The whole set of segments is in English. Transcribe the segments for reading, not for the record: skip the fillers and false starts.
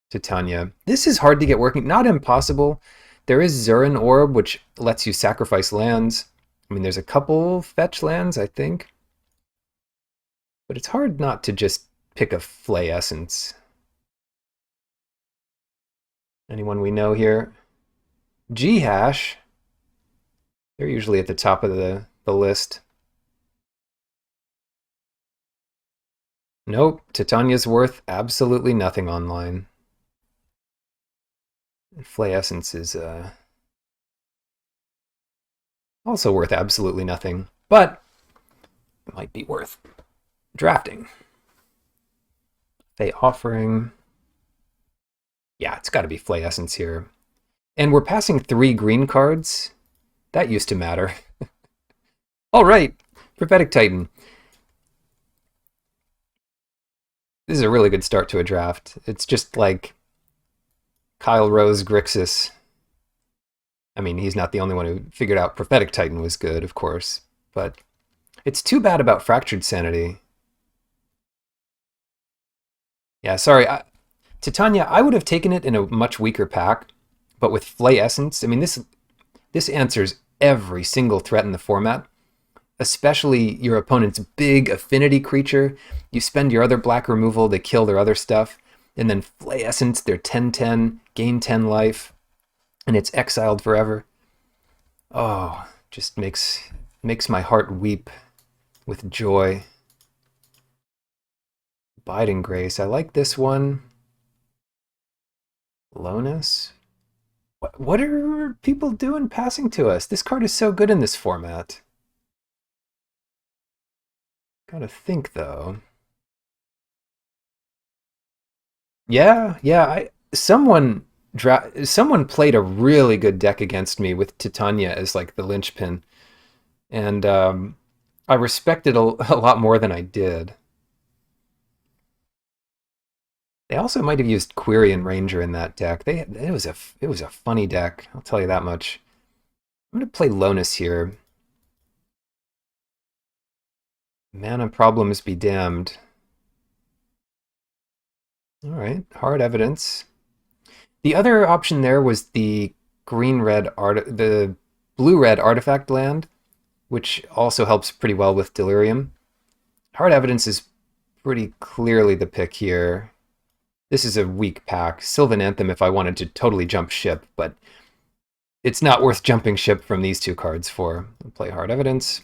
Titania. This is hard to get working. Not impossible. There is Zurin Orb, which lets you sacrifice lands. I mean, there's a couple fetch lands, I think. But it's hard not to just pick a Flay Essence. Anyone we know here? G-Hash. They're usually at the top of the list. Nope, Titania's worth absolutely nothing online. Flay Essence is also worth absolutely nothing, but it might be worth drafting. Fey Offering. Yeah, it's got to be Flay Essence here. And we're passing 3 green cards. That used to matter. All right, Prophetic Titan. This is a really good start to a draft. It's just like Kyle Rose Grixis. I mean, he's not the only one who figured out Prophetic Titan was good, of course, but it's too bad about Fractured Sanity. Yeah, sorry. Titania, I would have taken it in a much weaker pack, but with Flay Essence, I mean, this answers every single threat in the format, especially your opponent's big affinity creature. You spend your other black removal to kill their other stuff, and then Flay Essence, their 10/10, gain 10 life, and it's exiled forever. Oh, just makes my heart weep with joy. Abiding Grace, I like this one. Lonus. What are people doing passing to us? This card is so good in this format. Gotta think, though. Yeah. Someone played a really good deck against me with Titania as like the linchpin, and I respect it a lot more than I did. They also might have used Quirion Ranger in that deck. It was a funny deck, I'll tell you that much. I'm gonna play Lonus here. Mana Problems be damned. All right, Hard Evidence. The other option there was the the blue-red artifact land, which also helps pretty well with Delirium. Hard Evidence is pretty clearly the pick here. This is a weak pack. Sylvan Anthem if I wanted to totally jump ship, but it's not worth jumping ship from these 2 cards for. I'll play Hard Evidence.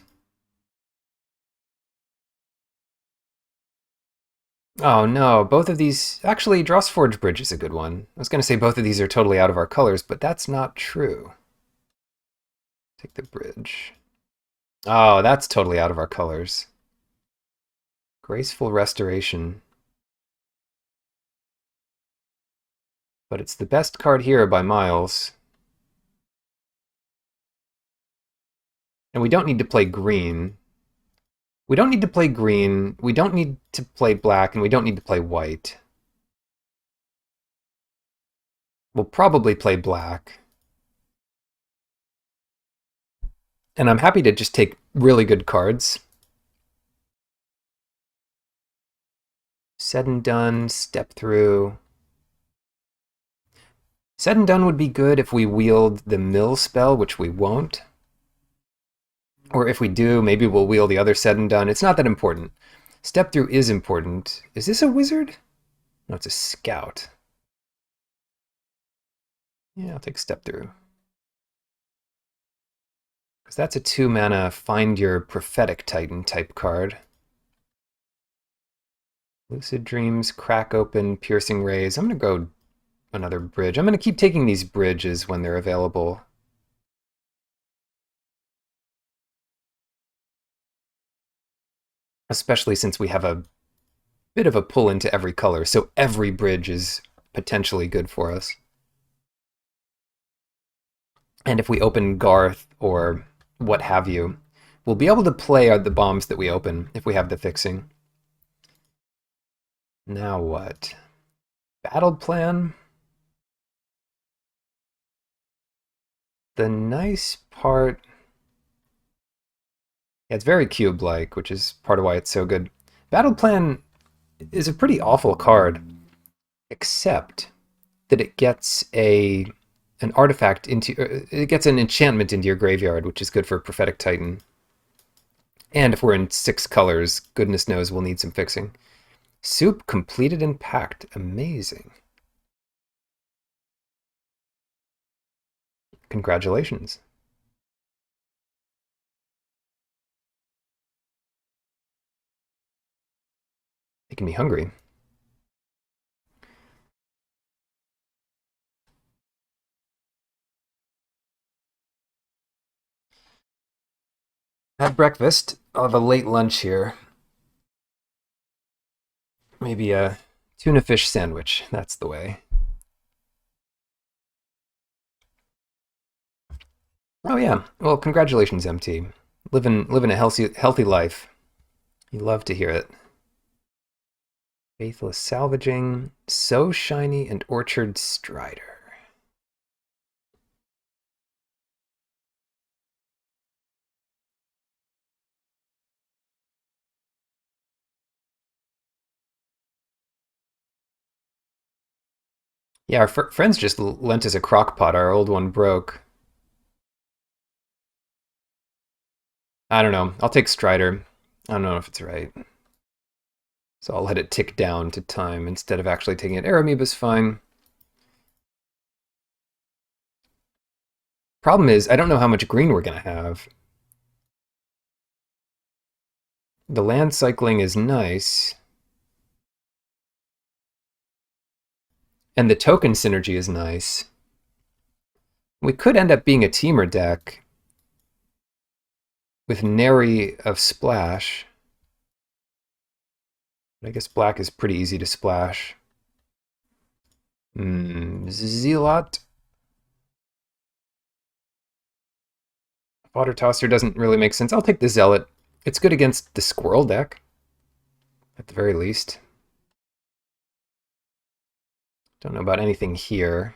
Oh no, both of these... Actually, Drossforge Bridge is a good one. I was going to say both of these are totally out of our colors, but that's not true. Take the bridge. Oh, that's totally out of our colors. Graceful Restoration. But it's the best card here by miles. And we don't need to play green. We don't need to play green, we don't need to play black, and we don't need to play white. We'll probably play black. And I'm happy to just take really good cards. Said and Done, Step Through. Said and Done would be good if we wield the Mill spell, which we won't. Or if we do, maybe we'll wield the other Said and Done. It's not that important. Step Through is important. Is this a wizard? No, it's a scout. Yeah, I'll take Step Through. Because that's a 2-mana Find Your Prophetic Titan type card. Lucid Dreams, Crack Open, Piercing Rays. I'm going to go another bridge. I'm going to keep taking these bridges when they're available. Especially since we have a bit of a pull into every color, so every bridge is potentially good for us. And if we open Garth or what have you, we'll be able to play the bombs that we open if we have the fixing. Now what? Battle Plan? The nice part... Yeah, it's very cube-like, which is part of why it's so good. Battle Plan is a pretty awful card, except that it gets an artifact into, it gets an enchantment into your graveyard, which is good for Prophetic Titan. And if we're in 6 colors, goodness knows we'll need some fixing. Soup completed and packed. Amazing. Congratulations. Making me hungry. Had breakfast. I'll have a late lunch here. Maybe a tuna fish sandwich. That's the way. Oh yeah. Well, congratulations, MT. Living a healthy life. You love to hear it. Faithless Salvaging, So Shiny, and Orchard Strider. Yeah, our friends just lent us a crock pot. Our old one broke. I don't know. I'll take Strider. I don't know if it's right. So I'll let it tick down to time instead of actually taking it. Aeromoeba's fine. Problem is, I don't know how much green we're going to have. The land cycling is nice. And the token synergy is nice. We could end up being a teamer deck with Nary of Splash. But I guess black is pretty easy to splash. Zealot. Water Tosser doesn't really make sense. I'll take the Zealot. It's good against the Squirrel deck, at the very least. Don't know about anything here.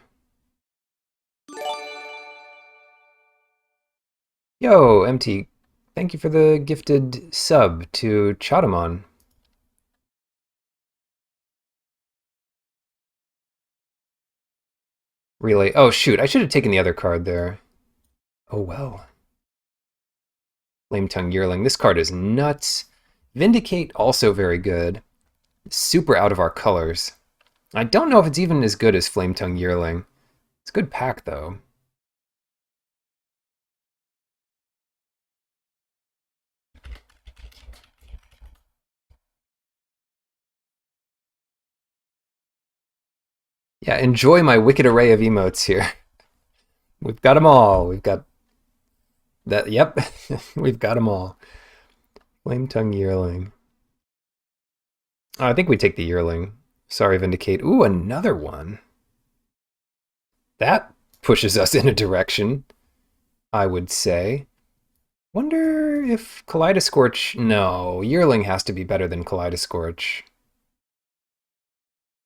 Yo, MT, thank you for the gifted sub to Chaudamon. Relay. Oh, shoot. I should have taken the other card there. Oh, well. Flame Tongue Yearling. This card is nuts. Vindicate, also very good. Super out of our colors. I don't know if it's even as good as Flame Tongue Yearling. It's a good pack, though. Yeah, enjoy my wicked array of emotes here. We've got them all. We've got that. Yep, we've got them all. Flame Tongue Yearling. Oh, I think we take the Yearling. Sorry, Vindicate. Ooh, another one. That pushes us in a direction, I would say. Wonder if Kaleidoscorch... No, Yearling has to be better than Kaleidoscorch.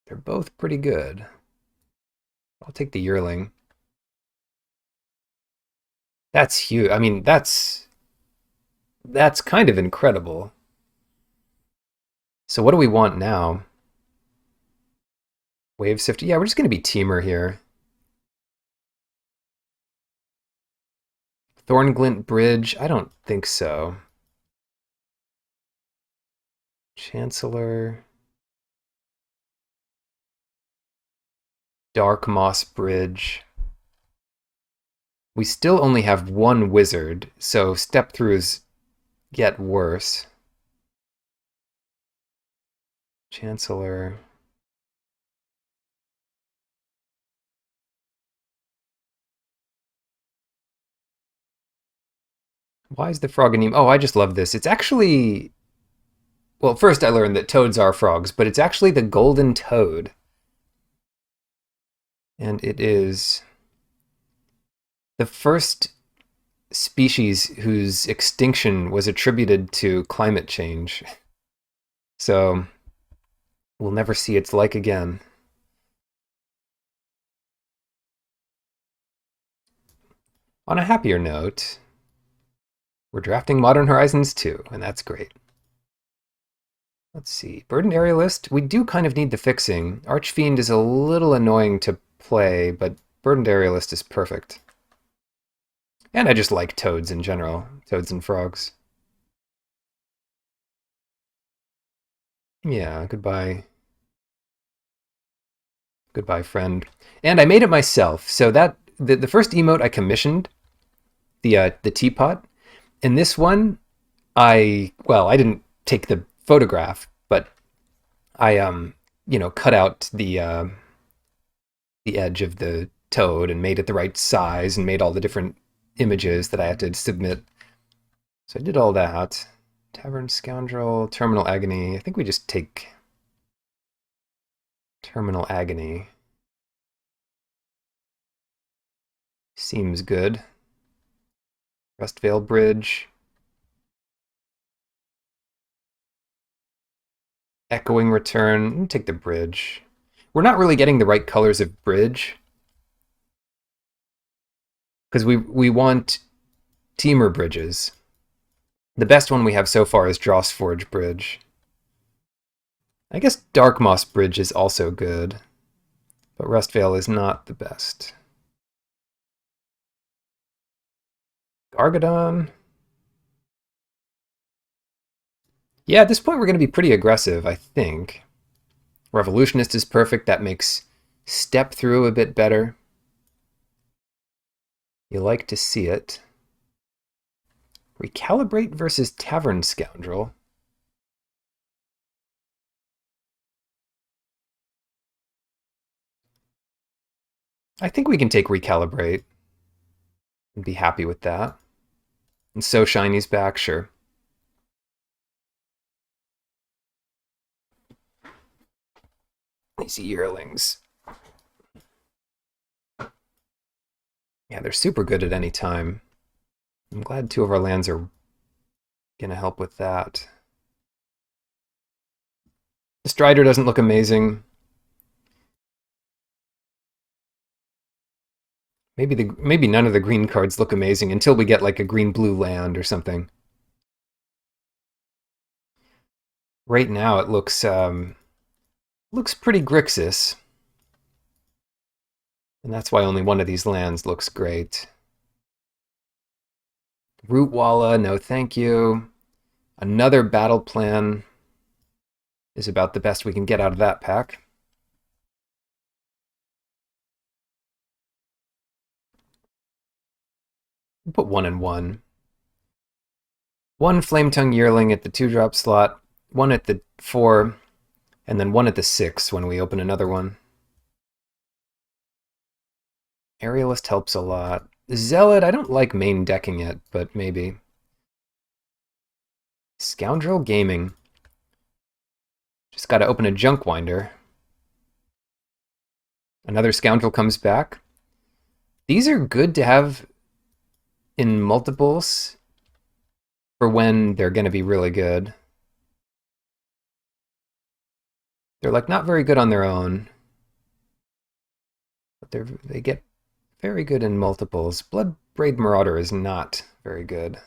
They're both pretty good. I'll take the Yearling. That's huge. I mean, that's kind of incredible. So what do we want now? Wave Sifter. Yeah, we're just going to be Teamer here. Thornglint Bridge. I don't think so. Chancellor. Dark Moss Bridge. We still only have one wizard, so step throughs get worse. Chancellor. Why is the frog a name? Oh, I just love this. It's actually... Well, first I learned that toads are frogs, but it's actually the golden toad. And it is the first species whose extinction was attributed to climate change. So we'll never see its like again. On a happier note, we're drafting Modern Horizons 2, and that's great. Let's see. Burdened Aerialist, we do kind of need the fixing. Archfiend is a little annoying to play, but Burdened Aerialist is perfect. And I just like toads in general. Toads and frogs. Yeah, goodbye. Goodbye, friend. And I made it myself. So that the first emote I commissioned, the teapot, and this one I didn't take the photograph, but I cut out the edge of the toad and made it the right size and made all the different images that I had to submit. So I did all that. Tavern Scoundrel, Terminal Agony. I think we just take Terminal Agony. Seems good. Rustvale Bridge. Echoing Return. Take the bridge. We're not really getting the right colors of bridge. Because we want Teamer bridges. The best one we have so far is Drossforge Bridge. I guess Dark Moss Bridge is also good, but Rustvale is not the best. Gargadon. Yeah, at this point we're going to be pretty aggressive, I think. Revolutionist is perfect. That makes Step Through a bit better. You like to see it. Recalibrate versus Tavern Scoundrel. I think we can take Recalibrate and be happy with that. And So Shiny's back, sure. These yearlings. Yeah, they're super good at any time. I'm glad two of our lands are going to help with that. The Strider doesn't look amazing. Maybe none of the green cards look amazing until we get like a green-blue land or something. Right now it looks pretty Grixis. And that's why only one of these lands looks great. Rootwalla, no thank you. Another battle plan is about the best we can get out of that pack. We'll put 1 and 1. One Flametongue Yearling at the 2-drop slot, one at the 4, and then one at the 6 when we open another one. Aerialist helps a lot. Zealot, I don't like main decking it, but maybe. Scoundrel Gaming. Just gotta open a Junk Winder. Another Scoundrel comes back. These are good to have in multiples for when they're gonna be really good. They're like not very good on their own, but they get very good in multiples. Bloodbraid Marauder is not very good.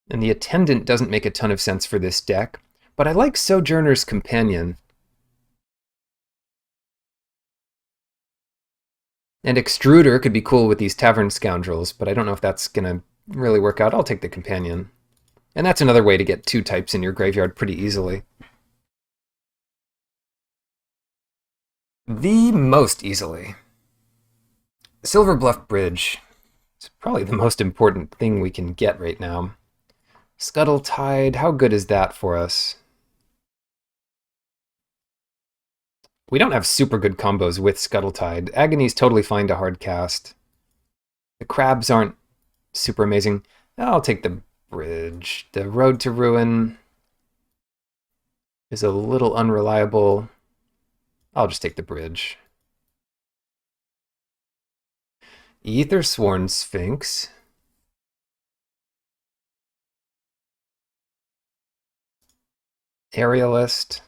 And the Attendant doesn't make a ton of sense for this deck, but I like Sojourner's Companion. And Extruder could be cool with these Tavern Scoundrels, but I don't know if that's gonna really work out. I'll take the Companion. And that's another way to get 2 types in your graveyard pretty easily. The most easily. Silver Bluff Bridge. It's probably the most important thing we can get right now. Scuttle Tide, how good is that for us? We don't have super good combos with Scuttle Tide. Agony's totally fine to hard cast. The crabs aren't super amazing. I'll take the bridge. The Road to Ruin is a little unreliable. I'll just take the bridge. Aethersworn Sphinx. Aerialist.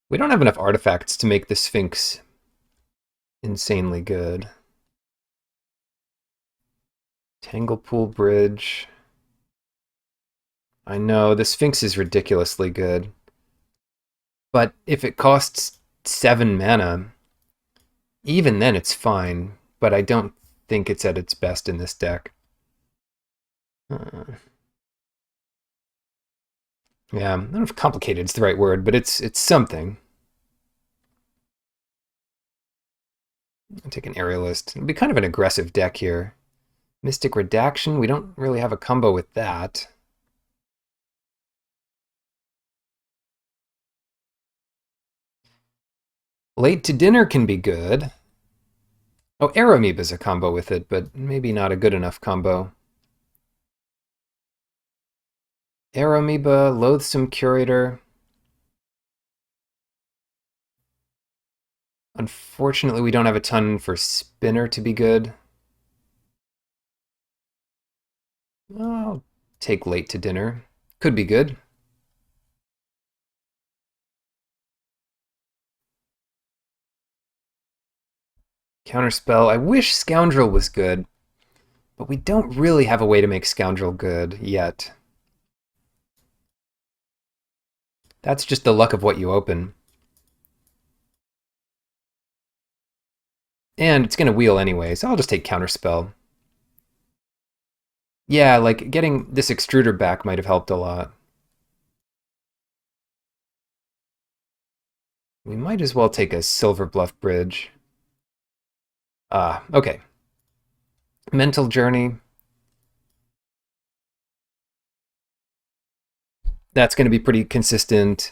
We don't have enough artifacts to make the Sphinx insanely good. Tanglepool Bridge. I know, the Sphinx is ridiculously good. But if it costs 7 mana, even then it's fine. But I don't think it's at its best in this deck. Yeah, I don't know if complicated is the right word, but it's something. I'll take an Aerialist. It'll be kind of an aggressive deck here. Mystic Redaction, we don't really have a combo with that. Late to Dinner can be good. Oh, Aeromoeba's a combo with it, but maybe not a good enough combo. Aeromoeba, Loathsome Curator. Unfortunately, we don't have a ton for Spinner to be good. I'll take Late to Dinner. Could be good. Counterspell. I wish Scoundrel was good, but we don't really have a way to make Scoundrel good yet. That's just the luck of what you open. And it's going to wheel anyway, so I'll just take Counterspell. Yeah, like getting this Extruder back might have helped a lot. We might as well take a Silver Bluff Bridge. Okay. Mental Journey. That's going to be pretty consistent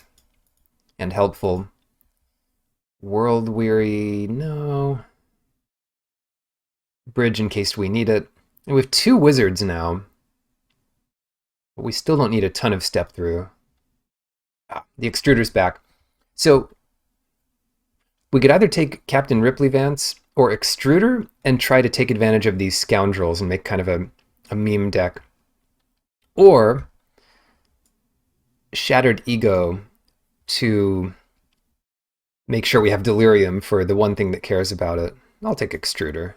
and helpful. World Weary, no. Bridge in case we need it. And we have 2 wizards now. But we still don't need a ton of step through. The Extruder's back. So we could either take Captain Ripley Vance or Extruder and try to take advantage of these scoundrels and make kind of a meme deck. Or Shattered Ego to make sure we have Delirium for the one thing that cares about it. I'll take Extruder.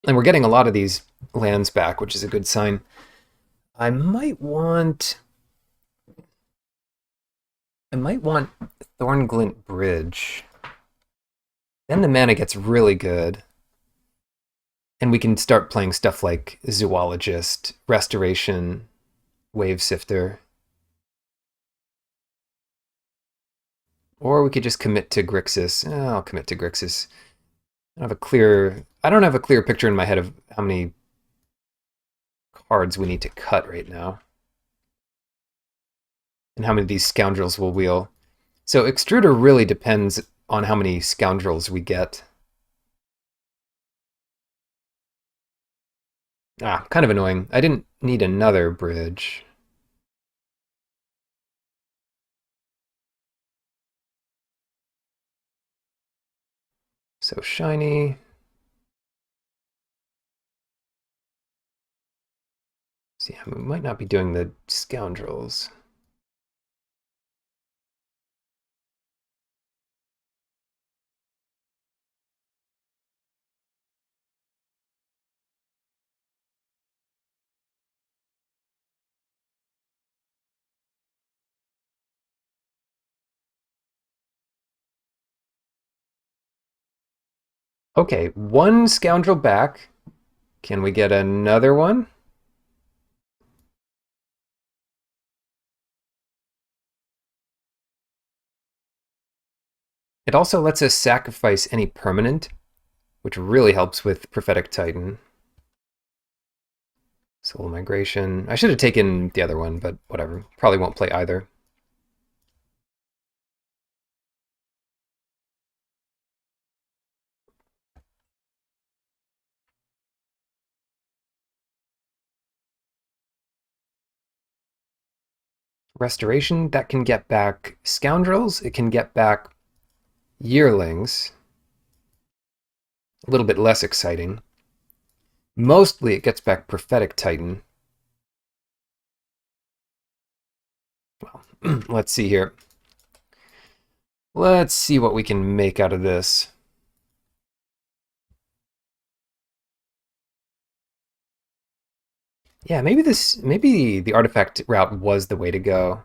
And we're getting a lot of these lands back, which is a good sign. I might want Thornglint Bridge. Then the mana gets really good. And we can start playing stuff like Zoologist, Restoration, Wave Sifter. Or we could just commit to Grixis. I'll commit to Grixis. I don't have a clear picture in my head of how many cards we need to cut right now. And how many of these scoundrels will wheel. So Extruder really depends on how many scoundrels we get. Kind of annoying. I didn't need another bridge. So shiny. See, we might not be doing the scoundrels. Okay, 1 scoundrel back. Can we get another one? It also lets us sacrifice any permanent, which really helps with Prophetic Titan. Soul Migration. I should have taken the other one, but whatever. Probably won't play either. Restoration, that can get back Scoundrels. It can get back Yearlings. A little bit less exciting. Mostly it gets back Prophetic Titan. Well, let's see here. Let's see what we can make out of this. Yeah, maybe the artifact route was the way to go.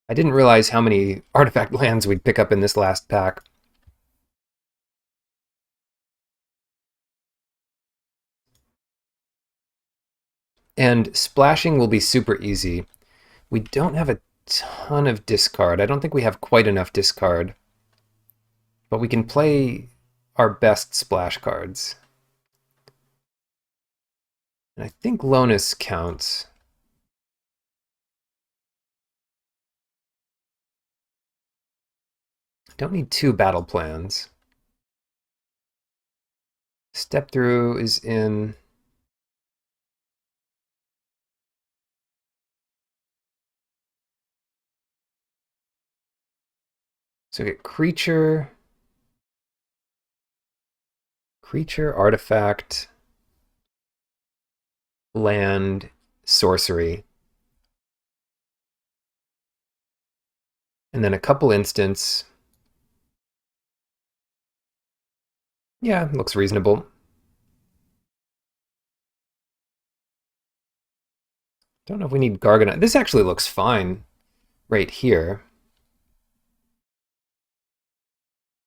I didn't realize how many artifact lands we'd pick up in this last pack. And splashing will be super easy. We don't have a ton of discard. I don't think we have quite enough discard. But we can play our best splash cards. And I think Lonus counts. Don't need two battle plans. Step through is in. So get creature, artifact, land, sorcery. And then a couple instants. Yeah, looks reasonable. Don't know if we need Gargant. This actually looks fine right here.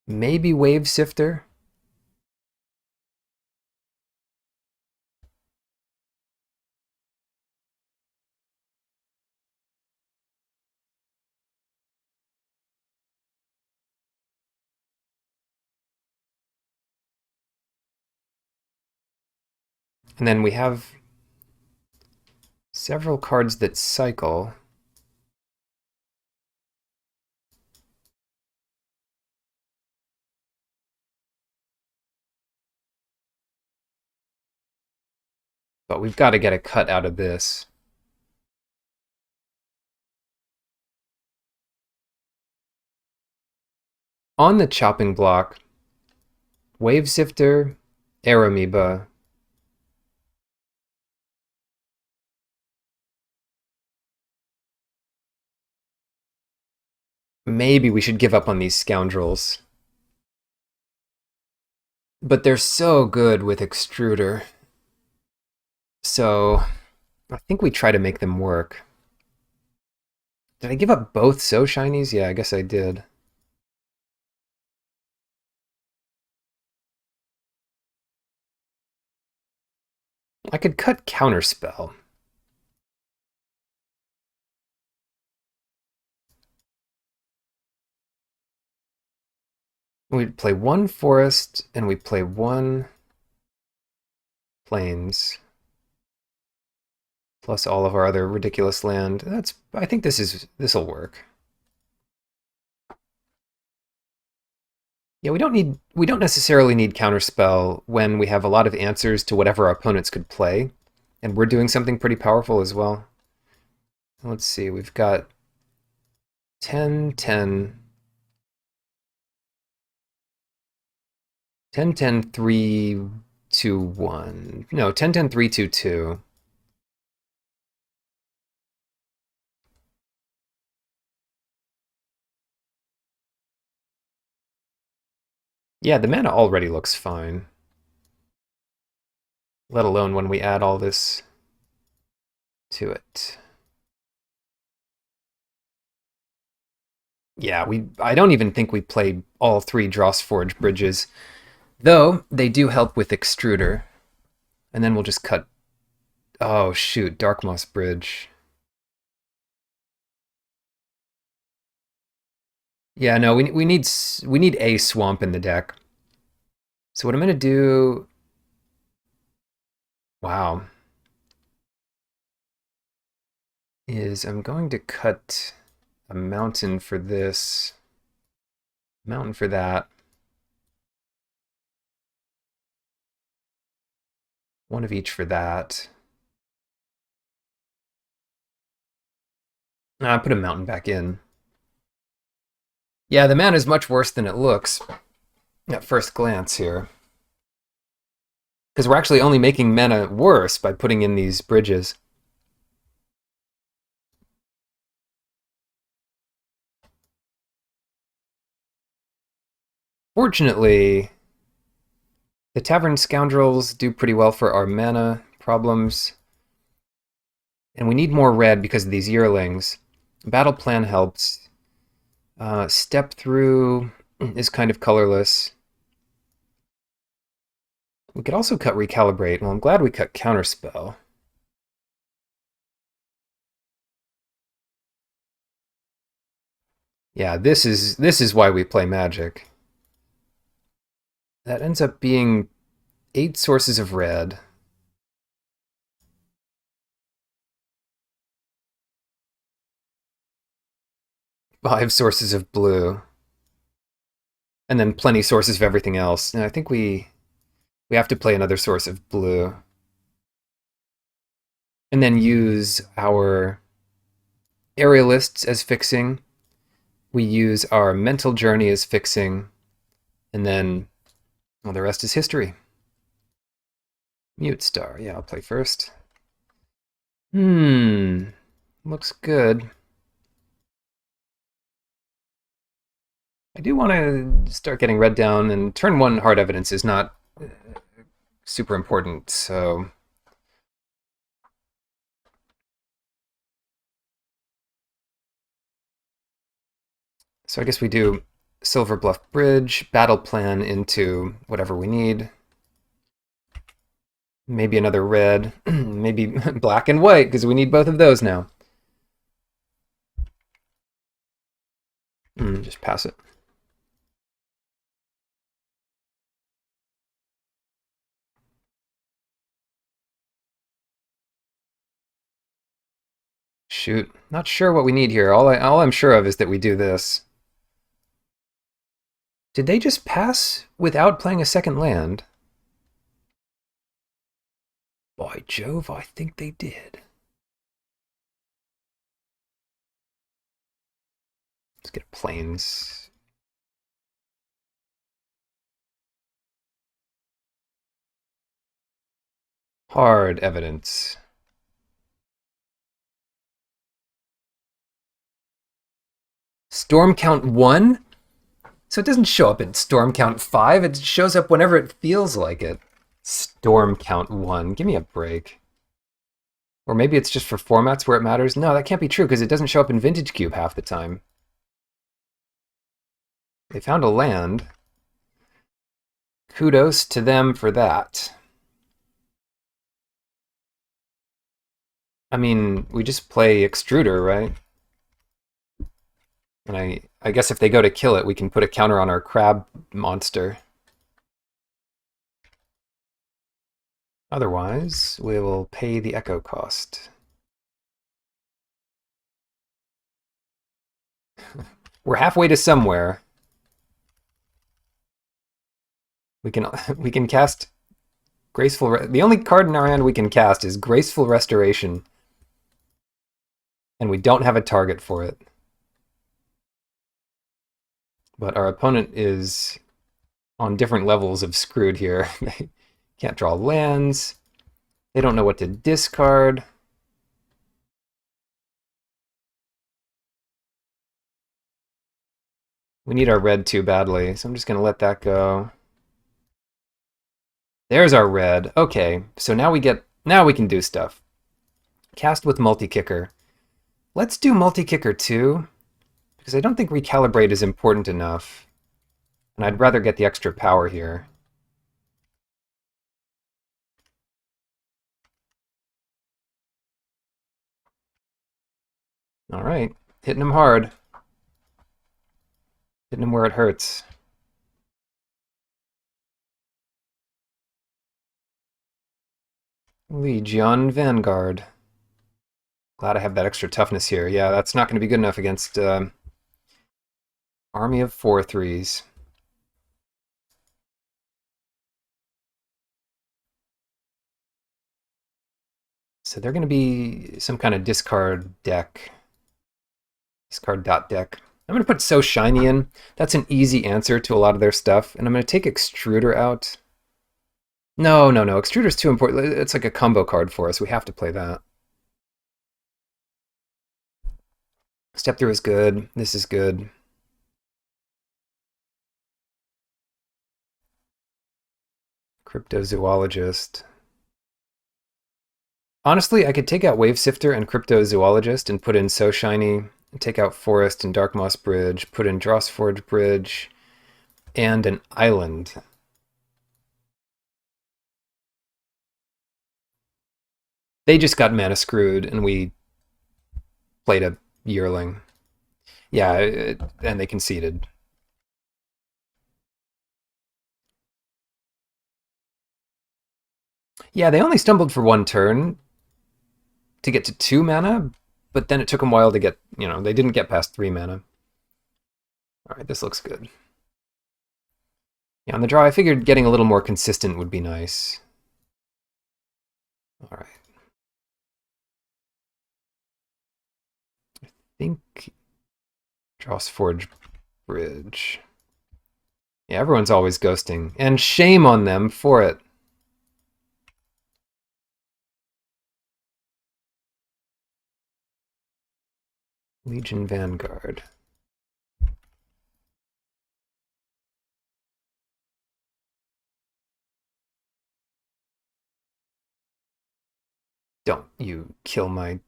Maybe Wave Sifter. And then we have several cards that cycle. But we've got to get a cut out of this. On the chopping block, Wave Sifter, Air Amoeba. Maybe we should give up on these scoundrels. But they're so good with Extruder. So I think we try to make them work. Did I give up both So Shinies? Yeah, I guess I did. I could cut Counterspell. We play one forest and we play one plains. Plus all of our other ridiculous land. I think this'll work. Yeah, we don't necessarily need Counterspell when we have a lot of answers to whatever our opponents could play, and we're doing something pretty powerful as well. Let's see, we've got 10, 10, 10, 10, 3, 2, 1. No, 10, 10, 3, 2, 2. Yeah, the mana already looks fine. Let alone when we add all this to it. Yeah, I don't even think we played all three Drossforge bridges, though they do help with Extruder. And then we'll just cut. Oh shoot, Darkmoss Bridge. Yeah, no, we need a swamp in the deck. So what I'm gonna do? Wow, is I'm going to cut a mountain for this, mountain for that. One of each for that. I put a mountain back in. Yeah, the mana is much worse than it looks at first glance here. Because we're actually only making mana worse by putting in these bridges. Fortunately, the Tavern Scoundrels do pretty well for our mana problems. And we need more red because of these yearlings. Battle plan helps. Step through is kind of colorless. We could also cut recalibrate. Well, I'm glad we cut counterspell. Yeah, this is why we play Magic. That ends up being 8 sources of red. Five sources of blue. And then plenty sources of everything else. And I think we have to play another source of blue. And then use our aerialists as fixing. We use our mental journey as fixing. And then, well, the rest is history. Mute Star. Yeah, I'll play first. Looks good. I do want to start getting red down, and turn 1 hard evidence is not super important, so... So I guess we do Silver Bluff Bridge, battle plan into whatever we need. Maybe another red, maybe black and white, because we need both of those now. Just pass it. Shoot, not sure what we need here. All I'm sure of is that we do this. Did they just pass without playing a second land? By Jove, I think they did. Let's get planes. Hard evidence. Storm count 1? So it doesn't show up in storm count 5, it shows up whenever it feels like it. Storm count 1, give me a break. Or maybe it's just for formats where it matters. No, that can't be true because it doesn't show up in Vintage Cube half the time. They found a land. Kudos to them for that. I mean, we just play Extruder, right? And I guess if they go to kill it, we can put a counter on our crab monster. Otherwise, we will pay the echo cost. We're halfway to somewhere. We can cast Graceful... The only card in our hand we can cast is Graceful Restoration. And we don't have a target for it. But our opponent is on different levels of screwed here. They can't draw lands. They don't know what to discard. We need our red too badly, so I'm just going to let that go. There's our red. Okay, so now we can do stuff. Cast with multi-kicker. Let's do multi-kicker too, because I don't think recalibrate is important enough. And I'd rather get the extra power here. All right, hitting him hard. Hitting him where it hurts. Legion Vanguard. Glad I have that extra toughness here. Yeah, that's not going to be good enough against Army of 4/3s. So they're going to be some kind of discard deck. Discard dot deck. I'm going to put So Shiny in. That's an easy answer to a lot of their stuff. And I'm going to take Extruder out. No. Extruder's too important. It's like a combo card for us. We have to play that. Step through is good. This is good. Cryptozoologist. Honestly, I could take out Wave Sifter and Cryptozoologist and put in So Shiny, take out Forest and Dark Moss Bridge, put in Drossforge Bridge, and an Island. They just got mana screwed, and we played a Yearling. Yeah, and they conceded. Yeah, they only stumbled for one turn to get to 2 mana, but then it took them a while to get, they didn't get past 3 mana. All right, this looks good. Yeah, on the draw, I figured getting a little more consistent would be nice. All right. I think Drossforge Bridge. Yeah, everyone's always ghosting, and shame on them for it. Legion Vanguard. Don't you kill my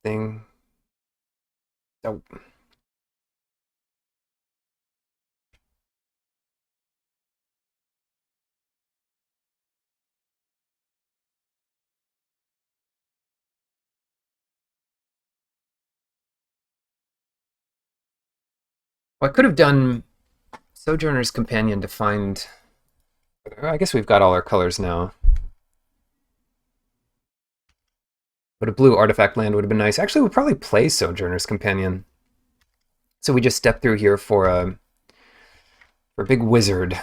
thing. Oh. Well, I could have done Sojourner's Companion to find... I guess we've got all our colors now. But a blue artifact land would have been nice. Actually, we'd probably play Sojourner's Companion. So we just step through here for a big wizard.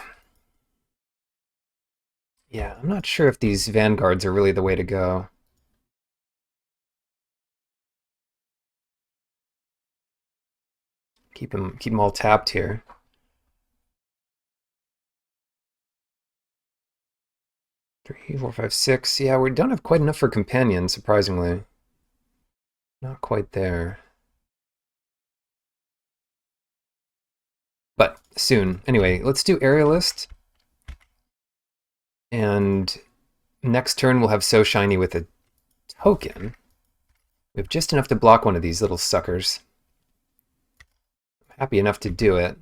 Yeah, I'm not sure if these vanguards are really the way to go. Keep them all tapped here. Three, four, five, six. Yeah, we don't have quite enough for companion, surprisingly. Not quite there. But soon. Anyway, let's do Aerialist. And next turn we'll have So Shiny with a token. We have just enough to block one of these little suckers. I'm happy enough to do it.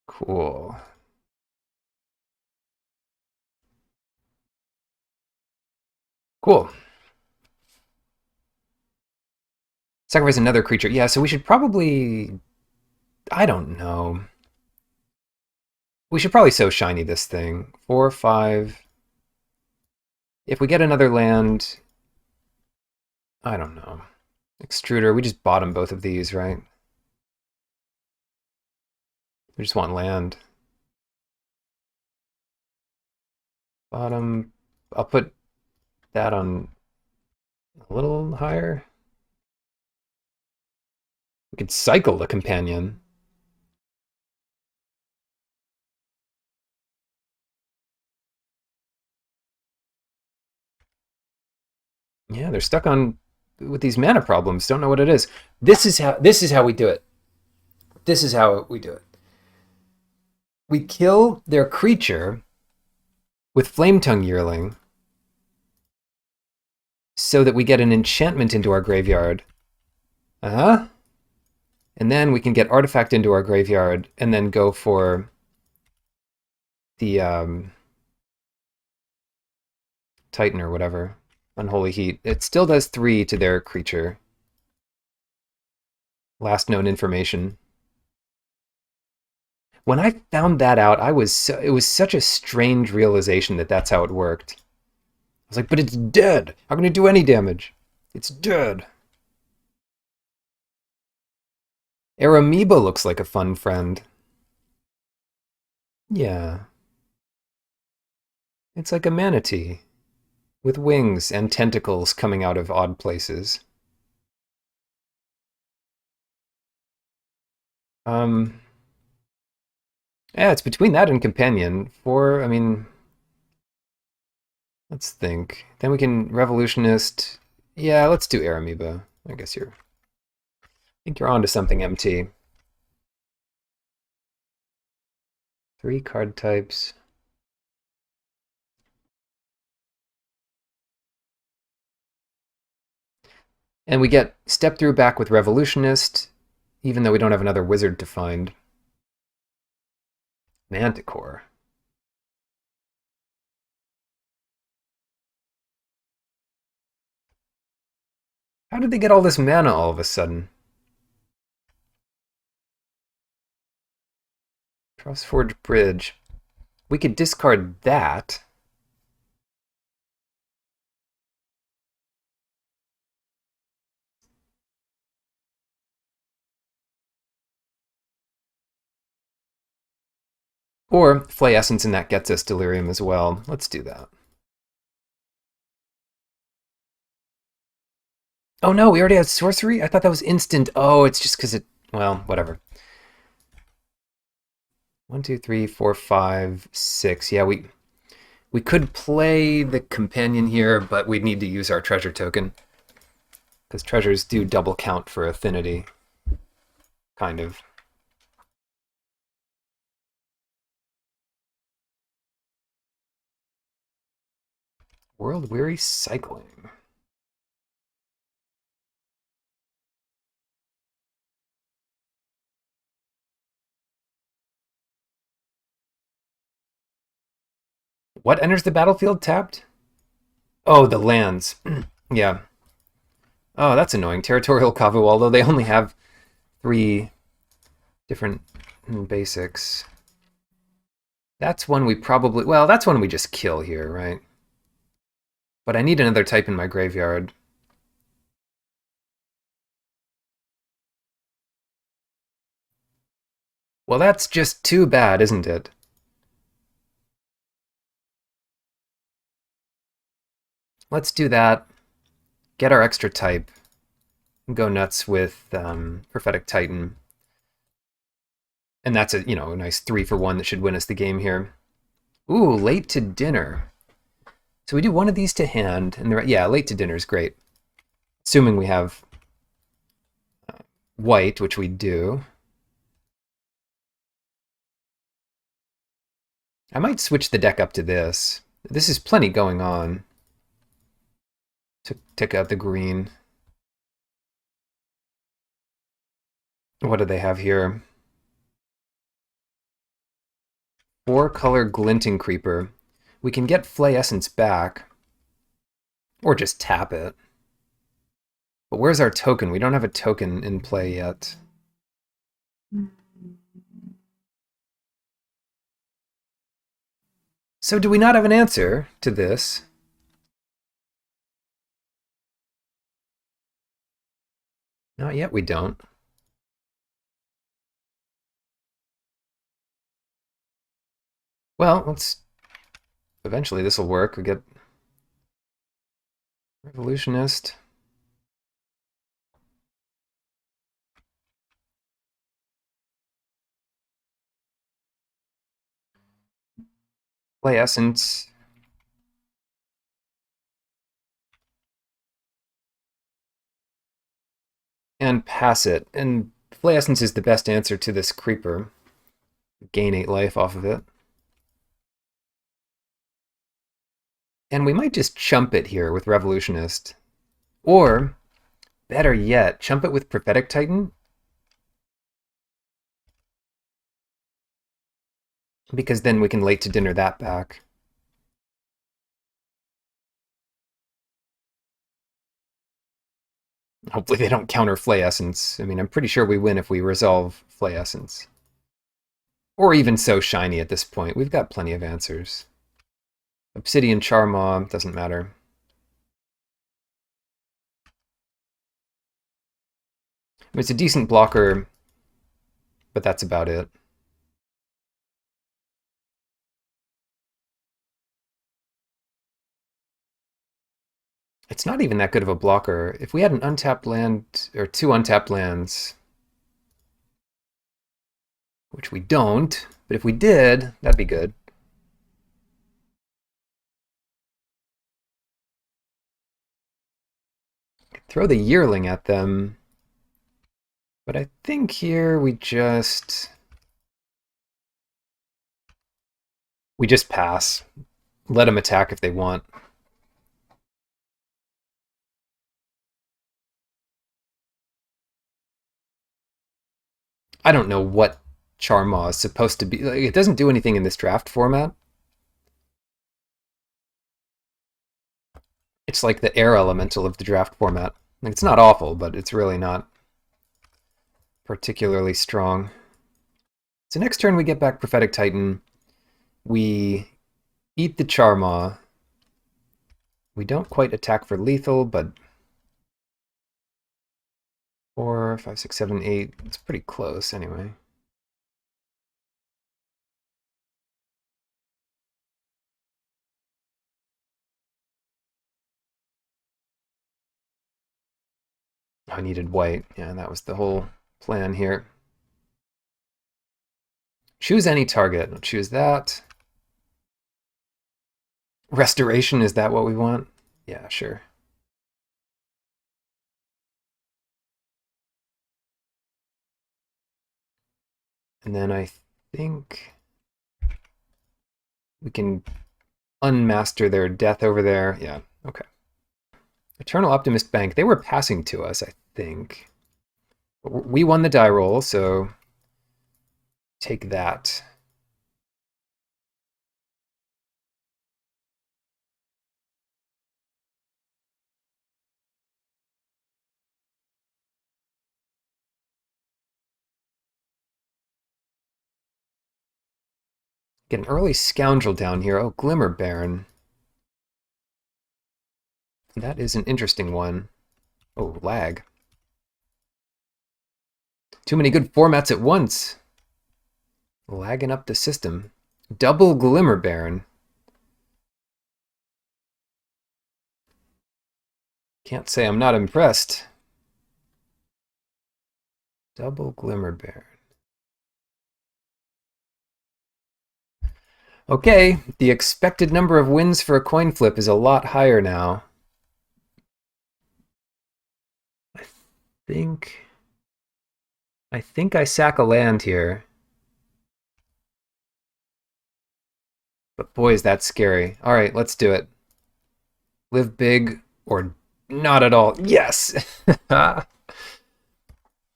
Cool. Cool. Sacrifice another creature. Yeah, so we should probably... I don't know. We should probably So Shiny this thing. 4, 5... If we get another land... I don't know. Extruder, we just bottom both of these, right? We just want land. Bottom... I'll put that on a little higher. We could cycle the companion. Yeah, they're stuck on with these mana problems. Don't know what it is. This is how we do it. This is how we do it. We kill their creature with Flametongue Yearling so that we get an enchantment into our graveyard. Uh-huh. And then we can get artifact into our graveyard and then go for the Titan or whatever. Unholy Heat. It still does 3 to their creature. Last known information. When I found that out, it was such a strange realization that that's how it worked. I was like, but it's dead. How can it do any damage? It's dead. Aramoeba looks like a fun friend. Yeah. It's like a manatee with wings and tentacles coming out of odd places. Yeah, it's between that and companion. I mean, let's think. Then we can revolutionist. Yeah, let's do Aramoeba. I think you're onto something, MT. 3 card types. And we get Step Through back with Revolutionist, even though we don't have another wizard to find. Manticore. How did they get all this mana all of a sudden? Crossforge Bridge. We could discard that. Or Flay Essence, and that gets us Delirium as well. Let's do that. Oh no, we already had Sorcery? I thought that was instant. Oh, it's just because it... Well, whatever. 1, 2, 3, 4, 5, 6. Yeah, we could play the Companion here, but we'd need to use our treasure token. Because treasures do double count for affinity. Kind of. World-weary cycling. What enters the battlefield tapped? Oh, the lands. Yeah. Oh, that's annoying. Territorial Kavu, although they only have 3 different basics. That's one we probably... Well, that's one we just kill here, right? But I need another type in my graveyard. Well, that's just too bad, isn't it? Let's do that. Get our extra type. Go nuts with Prophetic Titan. And that's a nice 3-for-1 that should win us the game here. Ooh, late to dinner. So we do one of these to hand, and yeah, late to dinner is great. Assuming we have white, which we do. I might switch the deck up to this. This is plenty going on. To take out the green. What do they have here? 4-color Glinting Creeper. We can get Flay Essence back. Or just tap it. But where's our token? We don't have a token in play yet. So do we not have an answer to this? Not yet, we don't. Well, eventually this will work. We get Revolutionist. Play Essence. And pass it. And Play Essence is the best answer to this creeper. Gain 8 life off of it. And we might just chump it here with Revolutionist. Or, better yet, chump it with Prophetic Titan. Because then we can late to dinner that back. Hopefully they don't counter Flay Essence. I mean, I'm pretty sure we win if we resolve Flay Essence. Or even so shiny at this point. We've got plenty of answers. Obsidian Charmaw, doesn't matter. I mean, it's a decent blocker, but that's about it. It's not even that good of a blocker. If we had an untapped land, or 2 untapped lands, which we don't, but if we did, that'd be good. Throw the Yearling at them, but I think here we just We just pass. Let them attack if they want. I don't know what Charmaw is supposed to be. Like, it doesn't do anything in this draft format. It's like the air elemental of the draft format. Like, it's not awful, but it's really not particularly strong. So next turn we get back Prophetic Titan. We eat the Charmaw. We don't quite attack for lethal, but 4, 5, 6, 7, 8. It's pretty close anyway. I needed white. Yeah, that was the whole plan here. Choose any target. I'll choose that. Restoration, is that what we want? Yeah, sure. And then I think we can unmaster their death over there. Yeah, okay. Eternal Optimist Bank, they were passing to us, I think. We won the die roll, so take that. Get an early Scoundrel down here. Oh, Glimmer Baron. That is an interesting one. Oh, lag. Too many good formats at once. Lagging up the system. Double Glimmer Baron. Can't say I'm not impressed. Double Glimmer Baron. Okay, the expected number of wins for a coin flip is a lot higher now. I think I sack a land here. But boy, is that scary. All right, let's do it. Live big or not at all. Yes!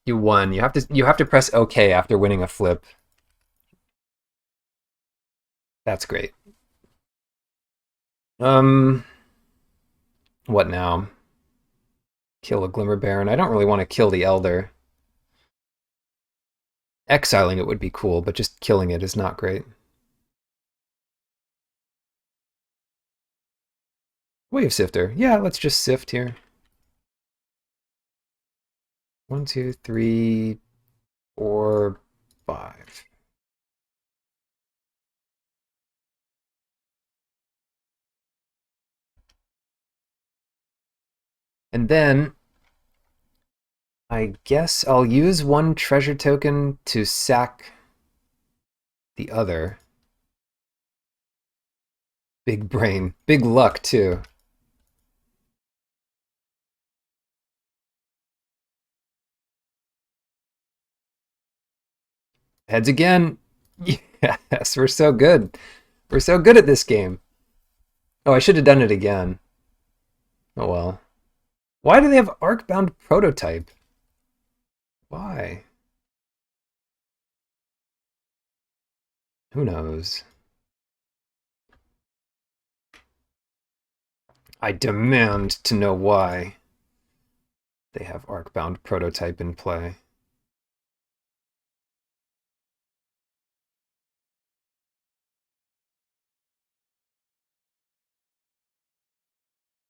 You won. You have to press OK after winning a flip. That's great. What now? Kill a Glimmer Baron. I don't really want to kill the Elder. Exiling it would be cool, but just killing it is not great. Wave Sifter. Yeah, let's just sift here. 1, 2, 3, 4, 5. And then I guess I'll use one treasure token to sack the other. Big brain. Big luck, too. Heads again. Yes, we're so good. We're so good at this game. Oh, I should have done it again. Oh well. Why do they have Arcbound Prototype? Why? Who knows? I demand to know why they have Arcbound Prototype in play.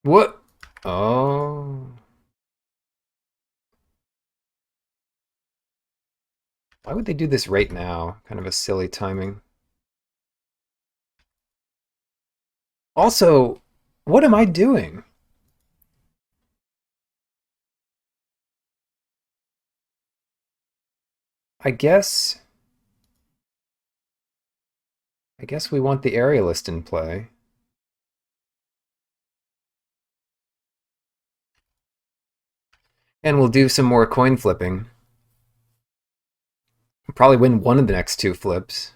What? Oh. Why would they do this right now? Kind of a silly timing. Also, what am I doing? I guess we want the aerialist in play. And we'll do some more coin flipping. We'll probably win one of the next two flips.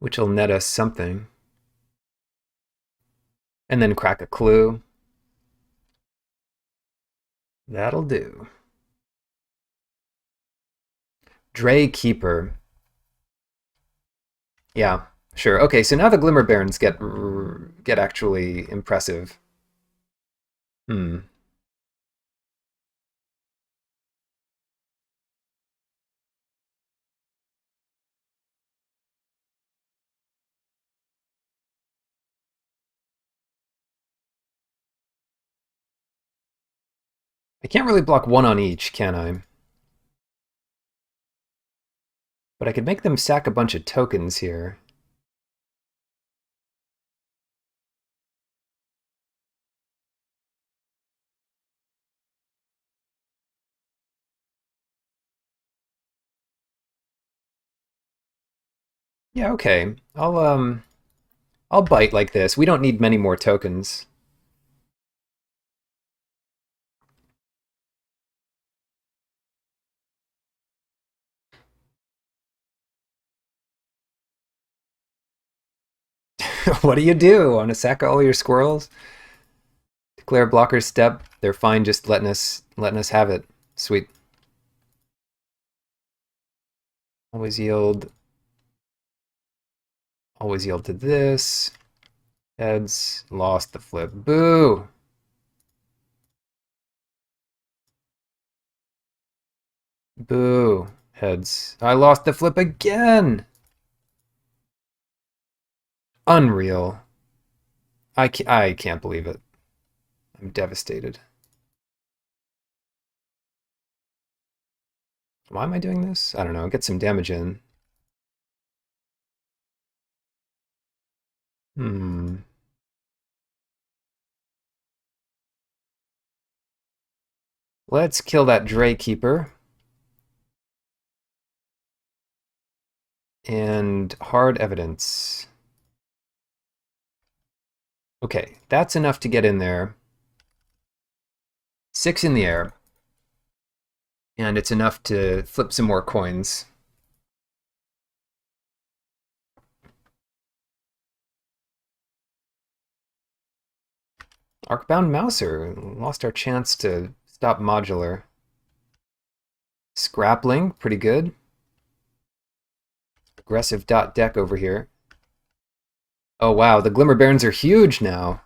which will net us something. And then crack a clue. That'll do. Dray Keeper. Yeah, sure. Okay, so now the Glimmer Barons get actually impressive. Hmm. I can't really block one on each, can I? But I could make them sack a bunch of tokens here. Yeah, okay. I'll bite like this. We don't need many more tokens. What do you do? Want to sack all your squirrels? Declare blocker's step. They're fine just letting us have it. Sweet. Always yield. Always yield to this. Heads. Lost the flip. Boo! Boo. Heads. I lost the flip again! Unreal. I can't believe it. I'm devastated. Why am I doing this? I don't know. Get some damage in. Hmm. Let's kill that Dray Keeper. And hard evidence. Okay, that's enough to get in there. 6 in the air. And it's enough to flip some more coins. Arcbound Mouser. Lost our chance to stop modular. Scrappling, pretty good. Aggressive dot deck over here. Oh wow, the Glimmer Barons are huge now.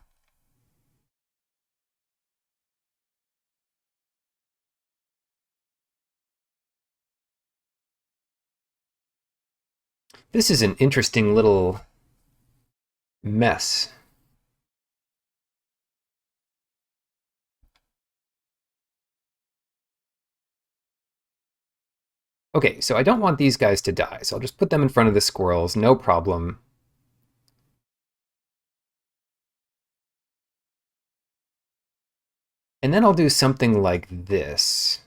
This is an interesting little mess. Okay, so I don't want these guys to die, so I'll just put them in front of the squirrels, no problem. And then I'll do something like this.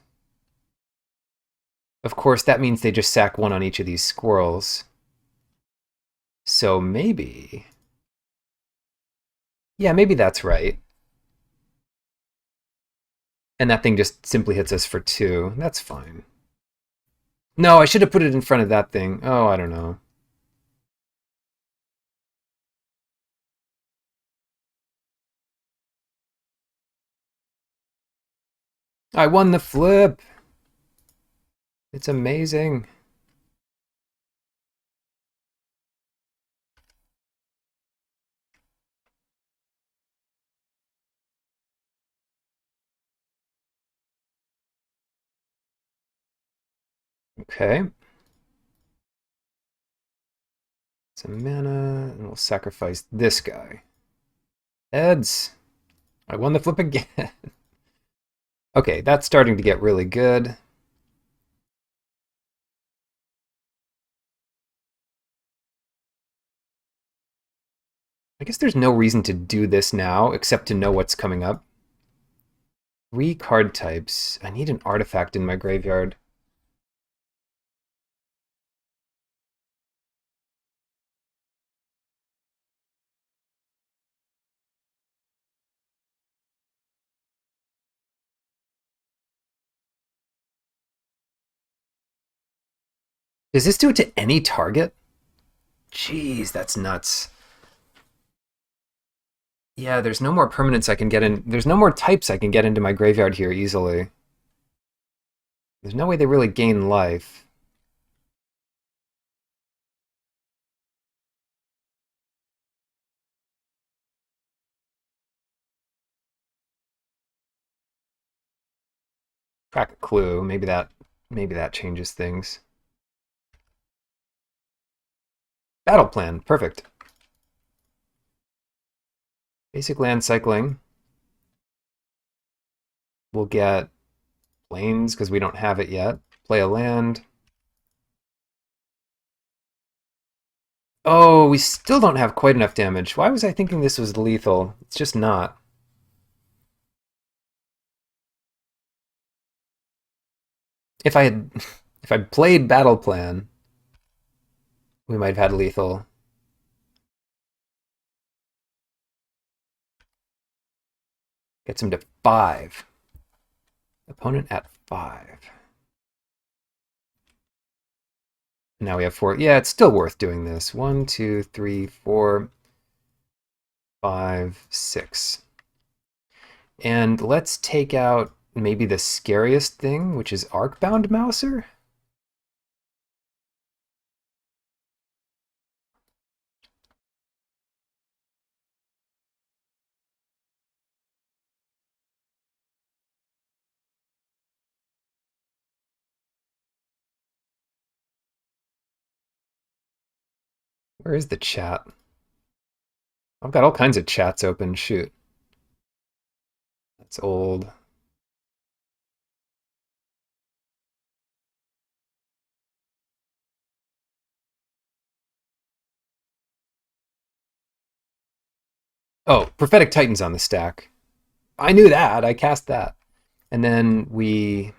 Of course, that means they just sack one on each of these squirrels. So maybe... Yeah, maybe that's right. And that thing just simply hits us for 2. That's fine. No, I should have put it in front of that thing. Oh, I don't know. I won the flip! It's amazing. Okay. Some mana, and we'll sacrifice this guy. Eds! I won the flip again. Okay, that's starting to get really good. I guess there's no reason to do this now, except to know what's coming up. 3 card types. I need an artifact in my graveyard. Does this do it to any target? Jeez, that's nuts. Yeah, there's no more permanents I can get in. There's no more types I can get into my graveyard here easily. There's no way they really gain life. Crack a clue. Maybe that changes things. Battle plan. Perfect. Basic land cycling. We'll get plains because we don't have it yet. Play a land. Oh, we still don't have quite enough damage. Why was I thinking this was lethal? It's just not. If I had if I played battle plan, we might have had lethal. Gets him to 5. Opponent at 5. Now we have 4. Yeah, it's still worth doing this. 1, 2, 3, 4, 5, 6. And let's take out maybe the scariest thing, which is Arcbound Mouser. Where is the chat? I've got all kinds of chats open. Shoot. That's old. Oh, Prophetic Titan's on the stack. I knew that. I cast that. And then we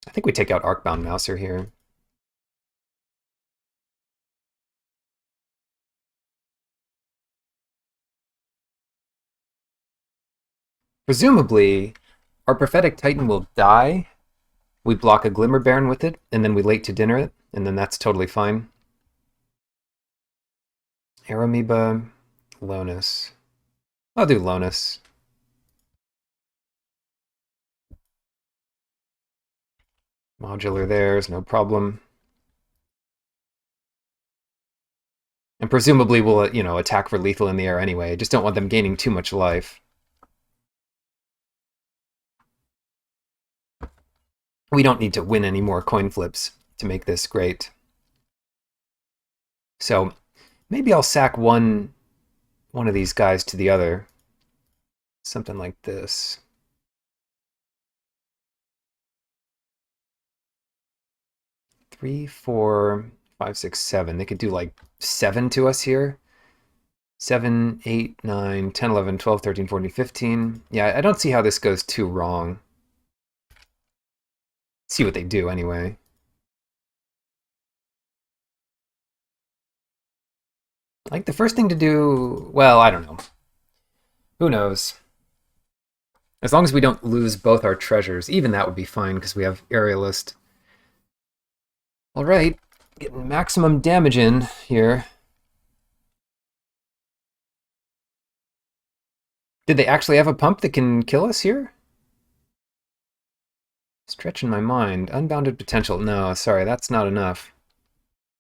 I think we take out Arcbound Mouser here. Presumably, our Prophetic Titan will die. We block a Glimmer Baron with it, and then we late to dinner it, and then that's totally fine. Arameba, Lonus. I'll do Lonus. Modular there's no problem. And presumably we'll, attack for lethal in the air anyway. I just don't want them gaining too much life. We don't need to win any more coin flips to make this great. So maybe I'll sack one of these guys to the other. Something like this. Three, 4, 5, 6, 7. They could do like 7 to us here. 7, 8, 9, 10, 11, 12, 13, 14, 15. Yeah, I don't see how this goes too wrong. See what they do anyway. Like the first thing to do, well, I don't know. Who knows? As long as we don't lose both our treasures, even that would be fine because we have Aerialist. All right, getting maximum damage in here. Did they actually have a pump that can kill us here? Stretching my mind. Unbounded potential. No, sorry, that's not enough.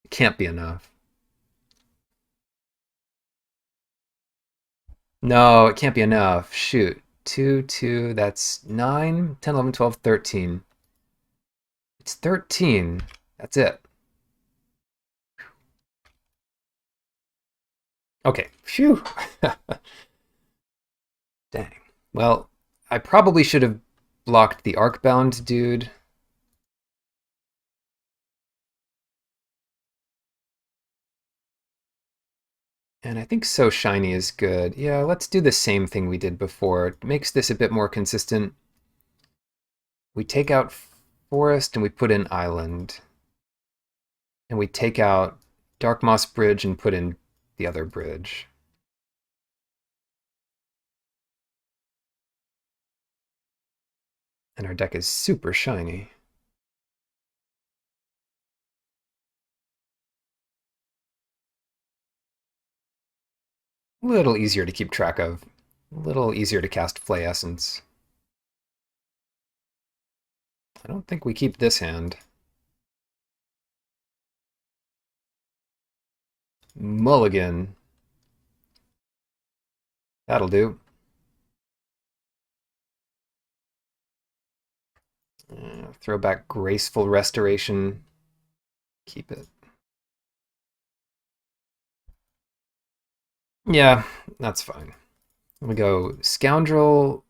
It can't be enough. No, it can't be enough. Shoot. 2, 2, that's 9, 10, 11, 12, 13. It's 13. That's it. Okay. Phew. Dang. Well, I probably should have blocked the Arcbound dude. And I think So Shiny is good. Yeah, let's do the same thing we did before. It makes this a bit more consistent. We take out Forest and we put in Island. And we take out Dark Moss Bridge and put in the other bridge. And our deck is super shiny. A little easier to keep track of. A little easier to cast Flay Essence. I don't think we keep this hand. Mulligan. That'll do. Throw back Graceful Restoration. Keep it. Yeah, that's fine. We go Scoundrel,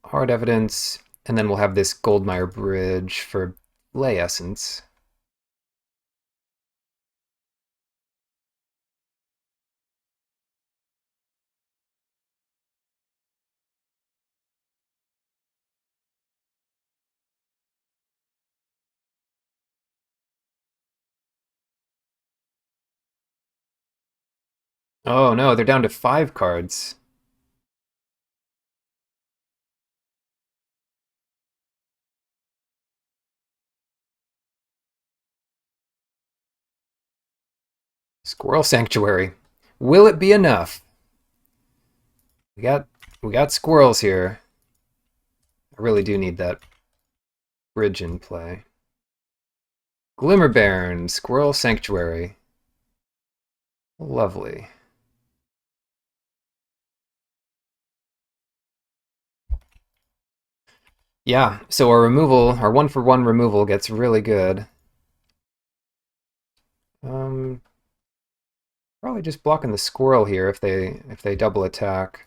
Hard Evidence, and then we'll have this Goldmire Bridge for Lay Essence. Oh no, they're down to 5 cards. Squirrel Sanctuary. Will it be enough? We got squirrels here. I really do need that bridge in play. Glimmerbairn, Squirrel Sanctuary. Lovely. Yeah, so our removal, our 1-for-1 removal gets really good. Um, Probably just blocking the squirrel here if they double attack.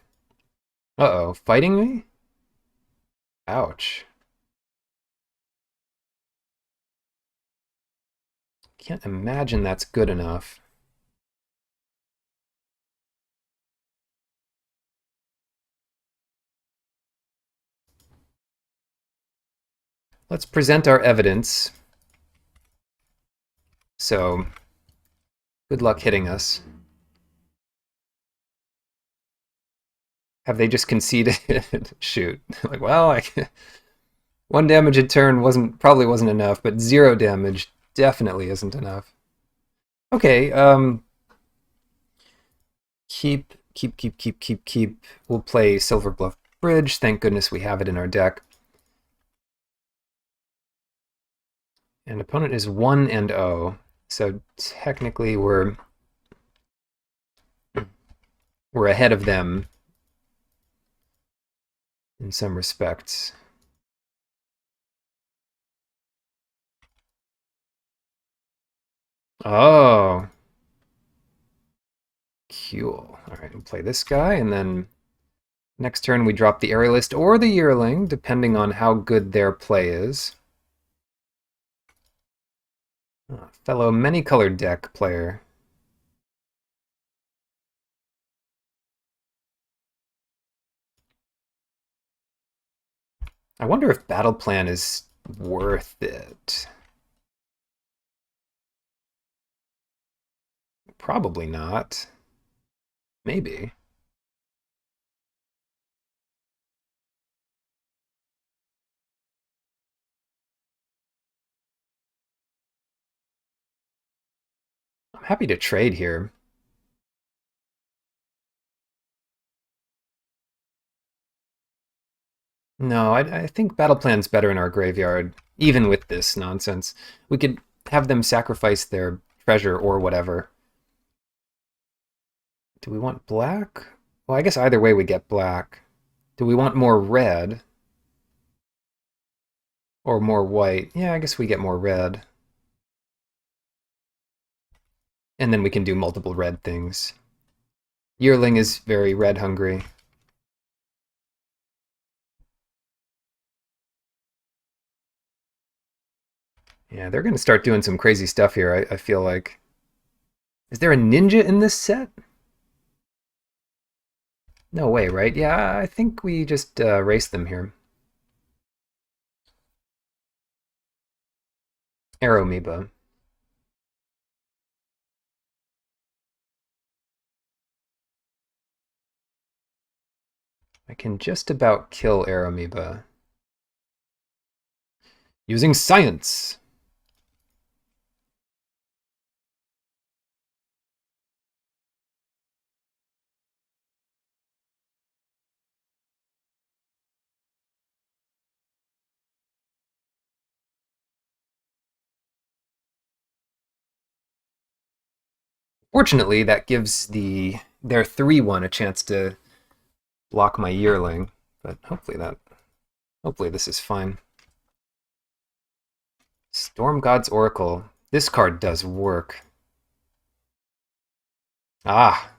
Uh-oh, fighting me? Ouch. Can't imagine that's good enough. Let's present our evidence. So, good luck hitting us. Have they just conceded? Shoot. Like, well, 1 damage a turn probably wasn't enough, but 0 damage definitely isn't enough. Okay, keep. We'll play Silver Bluff Bridge. Thank goodness we have it in our deck. And opponent is 1-0, so technically we're ahead of them in some respects. Oh, cool. All right, we'll play this guy, and then next turn we drop the Aerialist or the Yearling, depending on how good their play is. Fellow many-colored deck player. I wonder if Battle Plan is worth it. Probably not. Maybe. I'm happy to trade here. No, I think Battle Plan's better in our graveyard, even with this nonsense. We could have them sacrifice their treasure or whatever. Do we want black? Well, I guess either way we get black. Do we want more red? Or more white? Yeah, I guess we get more red. And then we can do multiple red things. Yearling is very red hungry. Yeah, they're going to start doing some crazy stuff here, I feel like. Is there a ninja in this set? No way, right? Yeah, I think we just race them here. Aeromoeba. I can just about kill Aeromoeba. Using science. Fortunately, that gives their 3/1 a chance to block my yearling, but hopefully this is fine. Storm God's Oracle. This card does work. Ah,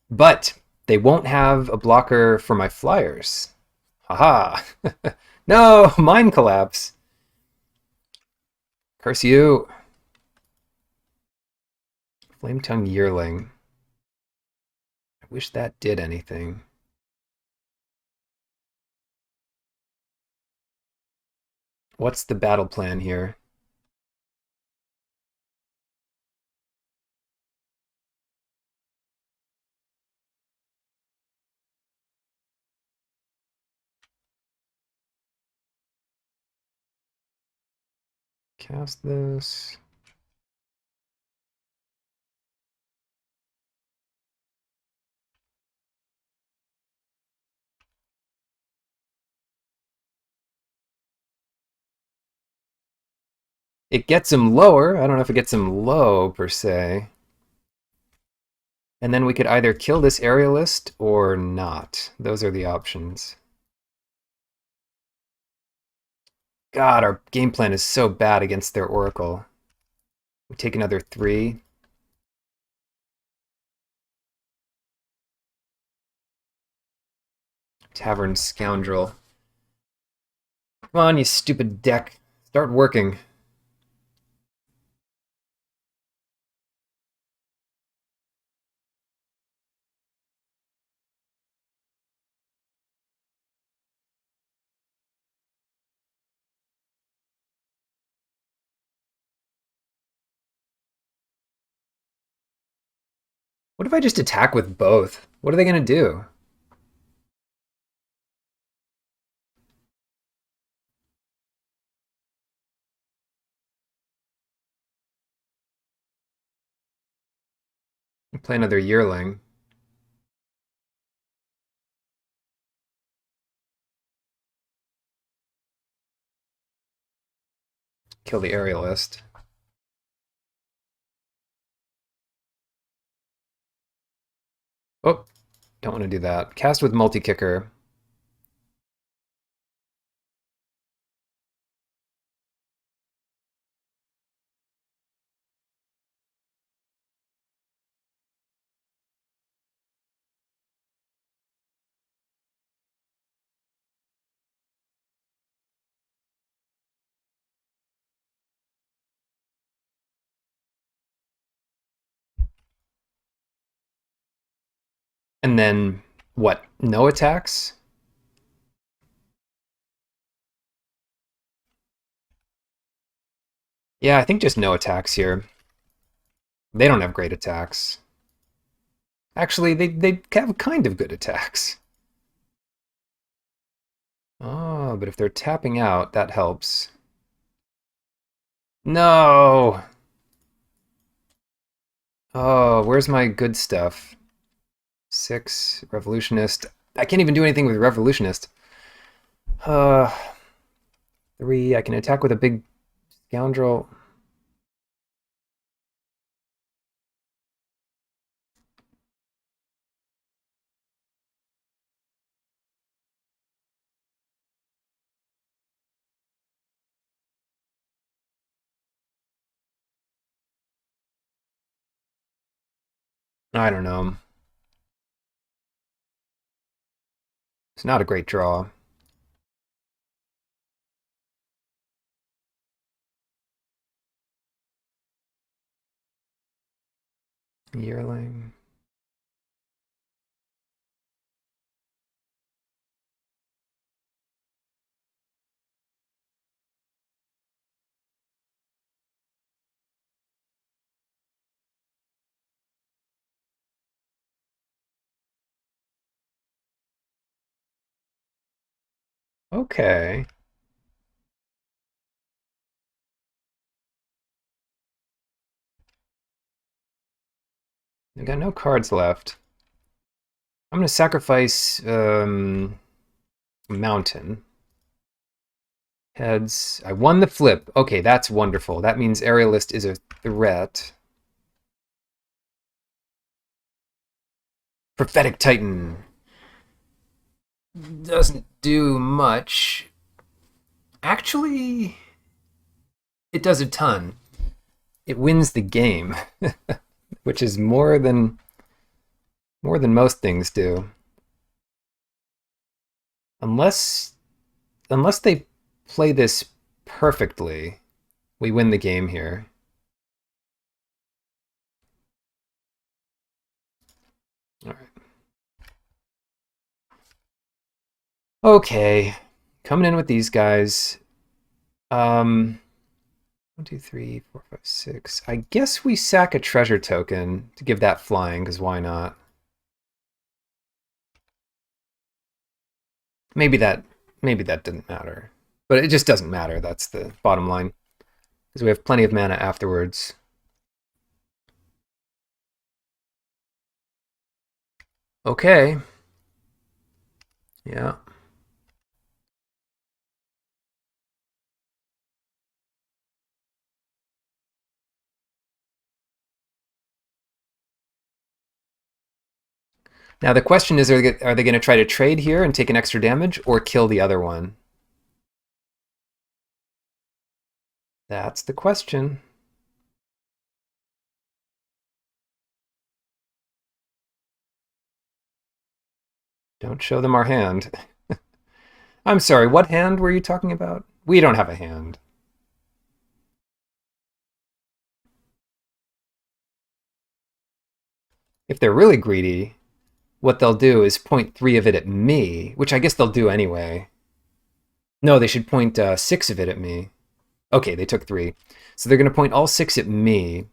but they won't have a blocker for my flyers. Haha. No, Mind Collapse. Curse you. Flame Tongue Yearling. I wish that did anything. What's the battle plan here? Cast this. It gets him lower. I don't know if it gets him low, per se. And then we could either kill this aerialist or not. Those are the options. God, our game plan is so bad against their Oracle. We take another 3. Tavern Scoundrel. Come on, you stupid deck. Start working. What if I just attack with both? What are they going to do? Play another yearling. Kill the aerialist. Oh, don't want to do that. Cast with multi-kicker. And then, what? No attacks? Yeah, I think just no attacks here. They don't have great attacks. Actually, they have kind of good attacks. Oh, but if they're tapping out, that helps. No! Oh, where's my good stuff? 6, Revolutionist. I can't even do anything with Revolutionist. Uh, 3, I can attack with a big scoundrel. I don't know. It's not a great draw. Yearling. Okay. I've got no cards left. I'm going to sacrifice Mountain. Heads. I won the flip. Okay, that's wonderful. That means Aerialist is a threat. Prophetic Titan. Doesn't do much. Actually, it does a ton. It wins the game, which is more than most things do. Unless they play this perfectly, we win the game here. All right. Okay, coming in with these guys. 1, 2, 3, 4, 5, 6. I guess we sack a treasure token to give that flying, because why not? Maybe that didn't matter. But it just doesn't matter, that's the bottom line. Because we have plenty of mana afterwards. Okay. Yeah. Now the question is, are they going to try to trade here and take an extra damage, or kill the other one? That's the question. Don't show them our hand. I'm sorry, what hand were you talking about? We don't have a hand. If they're really greedy, what they'll do is point 3 of it at me, which I guess they'll do anyway. No, they should point 6 of it at me. Okay, they took 3. So they're going to point all 6 at me,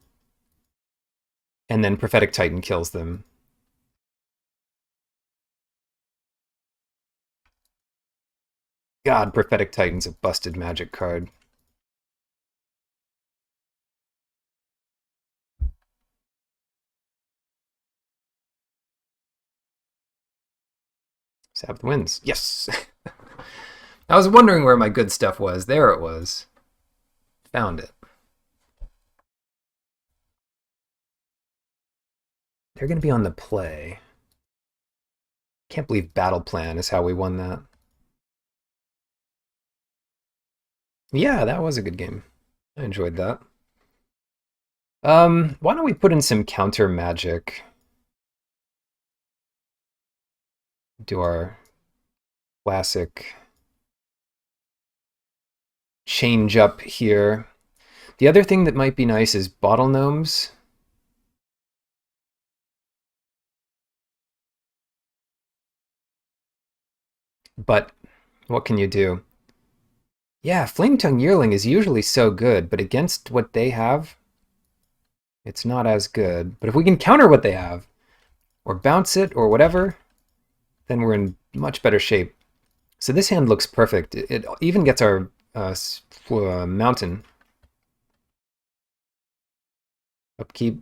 and then Prophetic Titan kills them. God, Prophetic Titan's a busted Magic card. Sabbath wins. Yes! I was wondering where my good stuff was. There it was. Found it. They're going to be on the play. Can't believe Battle Plan is how we won that. Yeah, that was a good game. I enjoyed that. Why don't we put in some counter magic? Do our classic change up here. The other thing that might be nice is Bottle Gnomes. But what can you do? Yeah, Flame Tongue Yearling is usually so good, but against what they have, it's not as good. But if we can counter what they have, or bounce it, or whatever, then we're in much better shape. So this hand looks perfect. It even gets our mountain. Upkeep.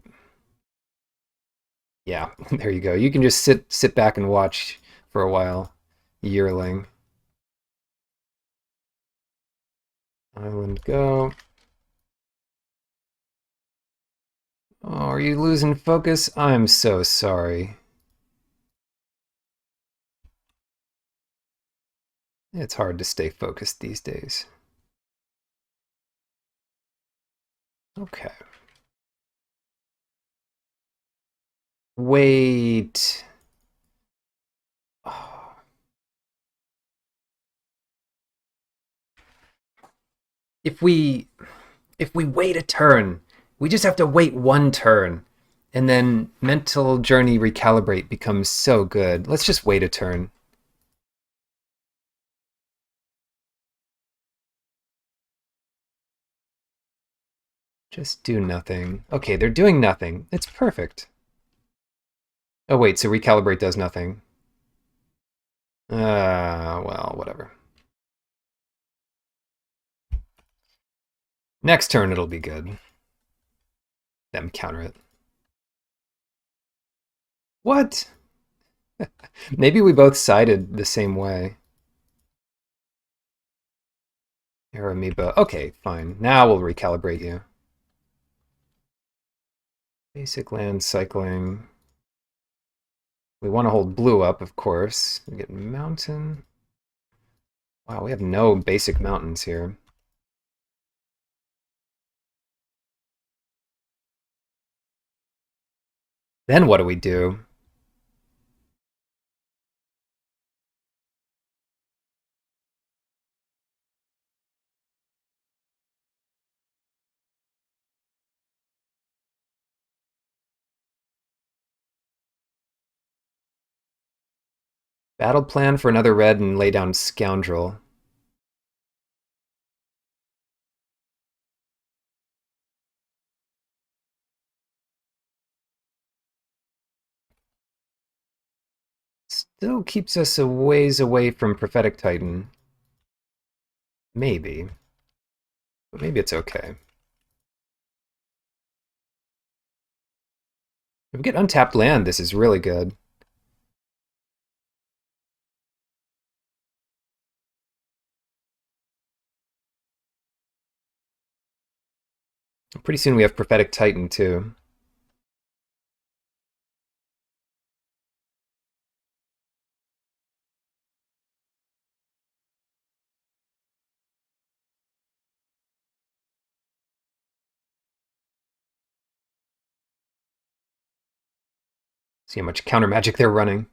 Yeah, there you go. You can just sit back and watch for a while. Yearling. Island go. Oh, are you losing focus? I'm so sorry. It's hard to stay focused these days. Okay. Wait. Oh. If we wait a turn, we just have to wait one turn, and then Mental Journey Recalibrate becomes so good. Let's just wait a turn. Just do nothing. Okay, they're doing nothing. It's perfect. Oh wait, so Recalibrate does nothing. Well, whatever. Next turn it'll be good. Them counter it. What? Maybe we both sided the same way. Aramoeba. Okay, fine. Now we'll recalibrate you. Basic land cycling. We want to hold blue up, of course. We get mountain. Wow, we have no basic mountains here. Then what do we do? Battle plan for another red and lay down Scoundrel. Still keeps us a ways away from Prophetic Titan. Maybe. But maybe it's okay. If we get untapped land, this is really good. Pretty soon we have Prophetic Titan, too. See how much counter magic they're running.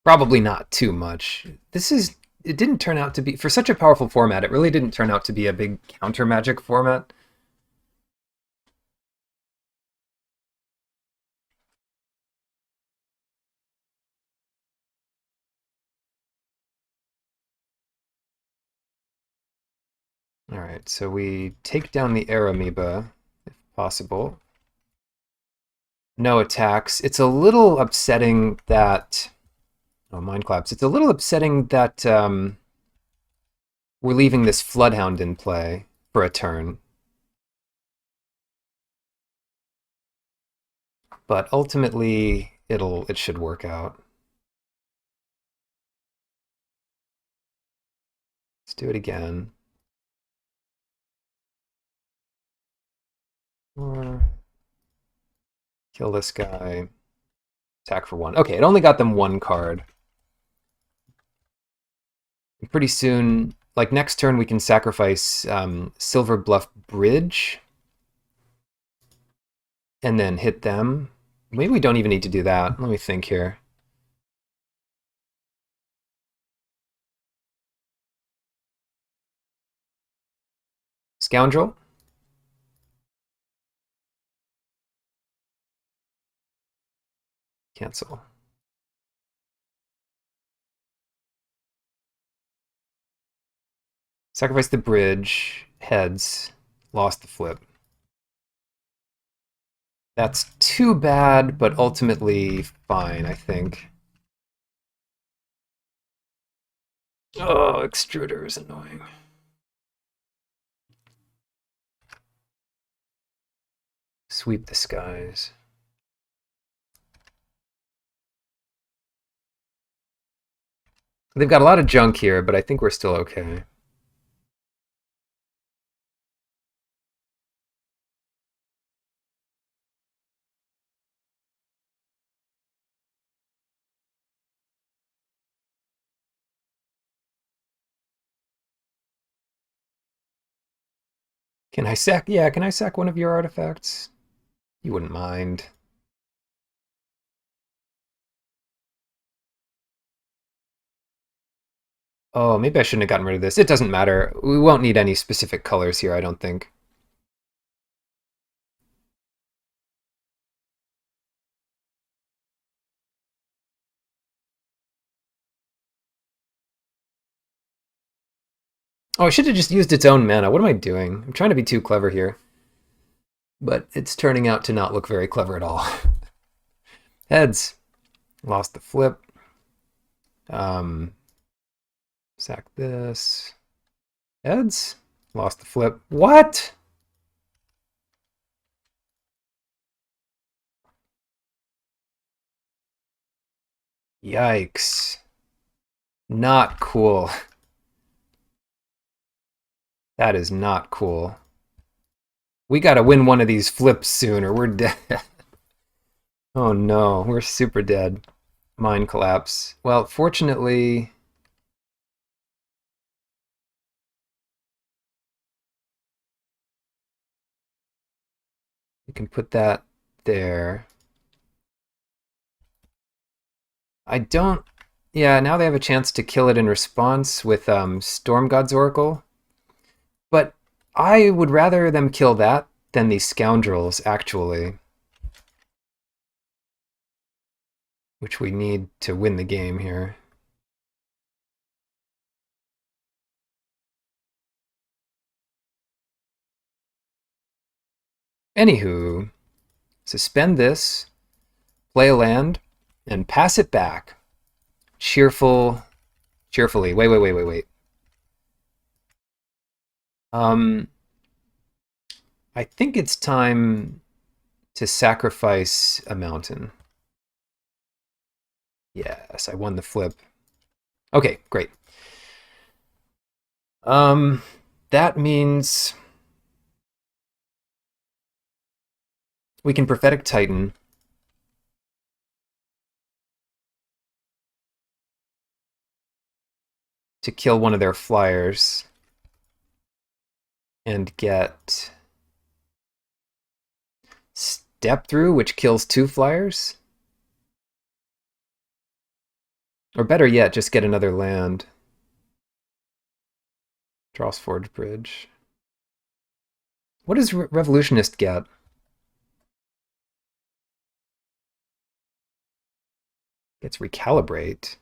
Probably not too much. It didn't turn out to be, for such a powerful format, it really didn't turn out to be a big counter magic format. Alright, so we take down the air amoeba, if possible. No attacks. It's a little upsetting that... Oh, Mind Collapse. It's a little upsetting that we're leaving this Floodhound in play for a turn. But ultimately, it should work out. Let's do it again. Or kill this guy. Attack for one. Okay, it only got them one card. And pretty soon, like next turn, we can sacrifice Silver Bluff Bridge and then hit them. Maybe we don't even need to do that. Let me think here. Scoundrel? Cancel. Sacrifice the bridge. Heads. Lost the flip. That's too bad, but ultimately fine, I think. Oh, extruder is annoying. Sweep the skies. They've got a lot of junk here, but I think we're still okay. Can I sack? Yeah, can I sack one of your artifacts? You wouldn't mind. Oh, maybe I shouldn't have gotten rid of this. It doesn't matter. We won't need any specific colors here, I don't think. Oh, I should have just used its own mana. What am I doing? I'm trying to be too clever here. But it's turning out to not look very clever at all. Heads. Lost the flip. Sack this. Heads. Lost the flip. What? Yikes. Not cool. That is not cool. We gotta win one of these flips soon or we're dead. Oh no, we're super dead. Mine collapse. Well, fortunately, we can put that there. I don't... Yeah, now they have a chance to kill it in response with Storm God's Oracle. But I would rather them kill that than these scoundrels, actually. Which we need to win the game here. Anywho, suspend this, play a land, and pass it back. Cheerfully. Wait. Um, I think it's time to sacrifice a mountain. Yes, I won the flip. Okay, great. That means we can Prophetic Titan. To kill one of their flyers. And get Step Through, which kills 2 flyers. Or better yet, just get another land. Draws Forge Bridge. What does Revolutionist get? Gets Recalibrate.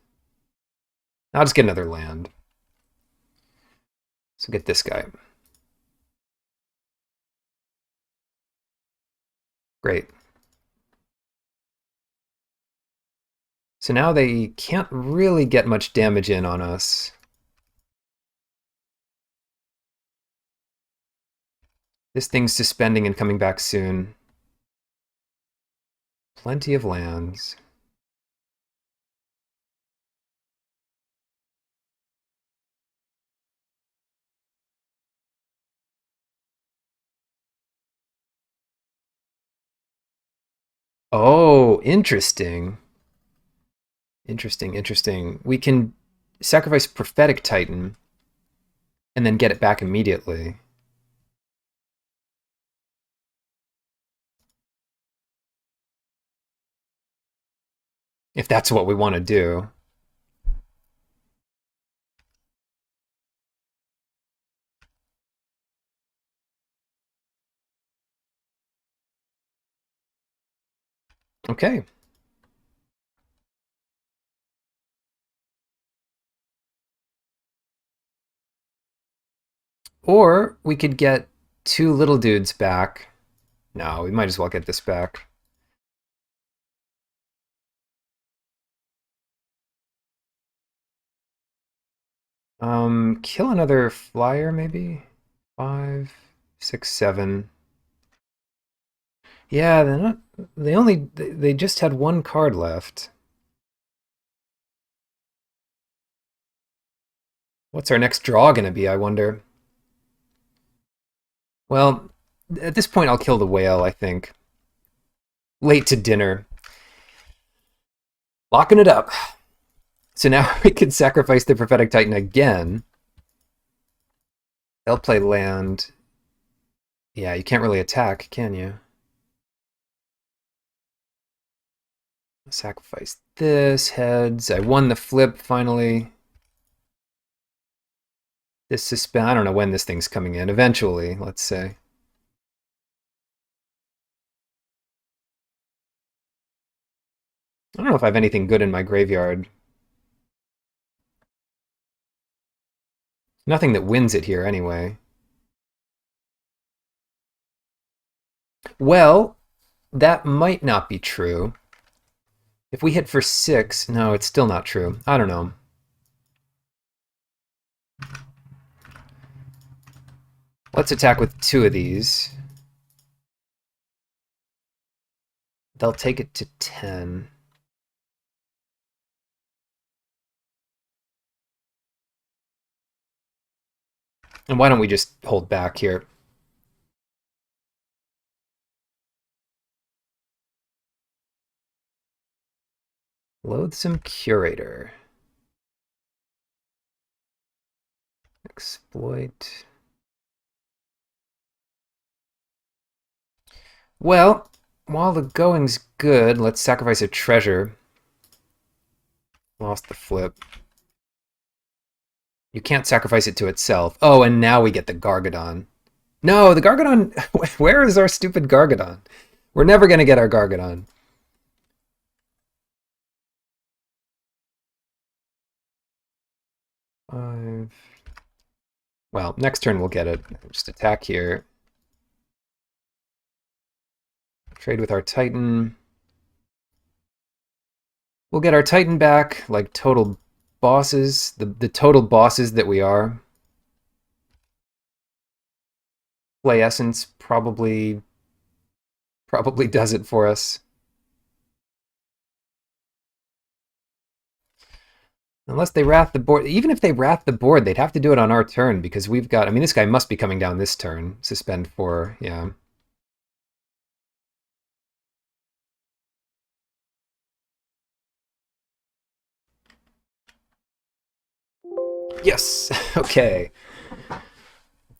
I'll just get another land. So get this guy. Great. So now they can't really get much damage in on us. This thing's suspending and coming back soon. Plenty of lands. Oh, interesting. Interesting. We can sacrifice Prophetic Titan and then get it back immediately. If that's what we want to do. Okay. Or we could get 2 little dudes back. No, we might as well get this back. Kill another flyer, maybe? 5, 6, 7. Yeah, they're not... They just had 1 card left. What's our next draw gonna be, I wonder? Well, at this point I'll kill the whale, I think. Late to dinner. Locking it up. So now we can sacrifice the Prophetic Titan again. They'll play land. Yeah, you can't really attack, can you? Sacrifice this, heads. I won the flip, finally. This suspend... I don't know when this thing's coming in. Eventually, let's say. I don't know if I have anything good in my graveyard. Nothing that wins it here, anyway. Well, that might not be true. If we hit for 6... No, it's still not true. I don't know. Let's attack with 2 of these. They'll take it to 10. And why don't we just hold back here? Loathsome Curator. Exploit. Well, while the going's good, let's sacrifice a treasure. Lost the flip. You can't sacrifice it to itself. Oh, and now we get the Gargadon. No, the Gargadon... Where is our stupid Gargadon? We're never going to get our Gargadon. Five. Well, next turn we'll get it. Just attack here. Trade with our Titan. We'll get our Titan back, like total bosses, the total bosses that we are. Play Essence probably does it for us. Unless they wrath the board. Even if they wrath the board, they'd have to do it on our turn because we've got... I mean, this guy must be coming down this turn. Suspend 4, yeah. Yes! Okay.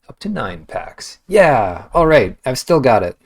Up to 9 packs. Yeah, alright. I've still got it.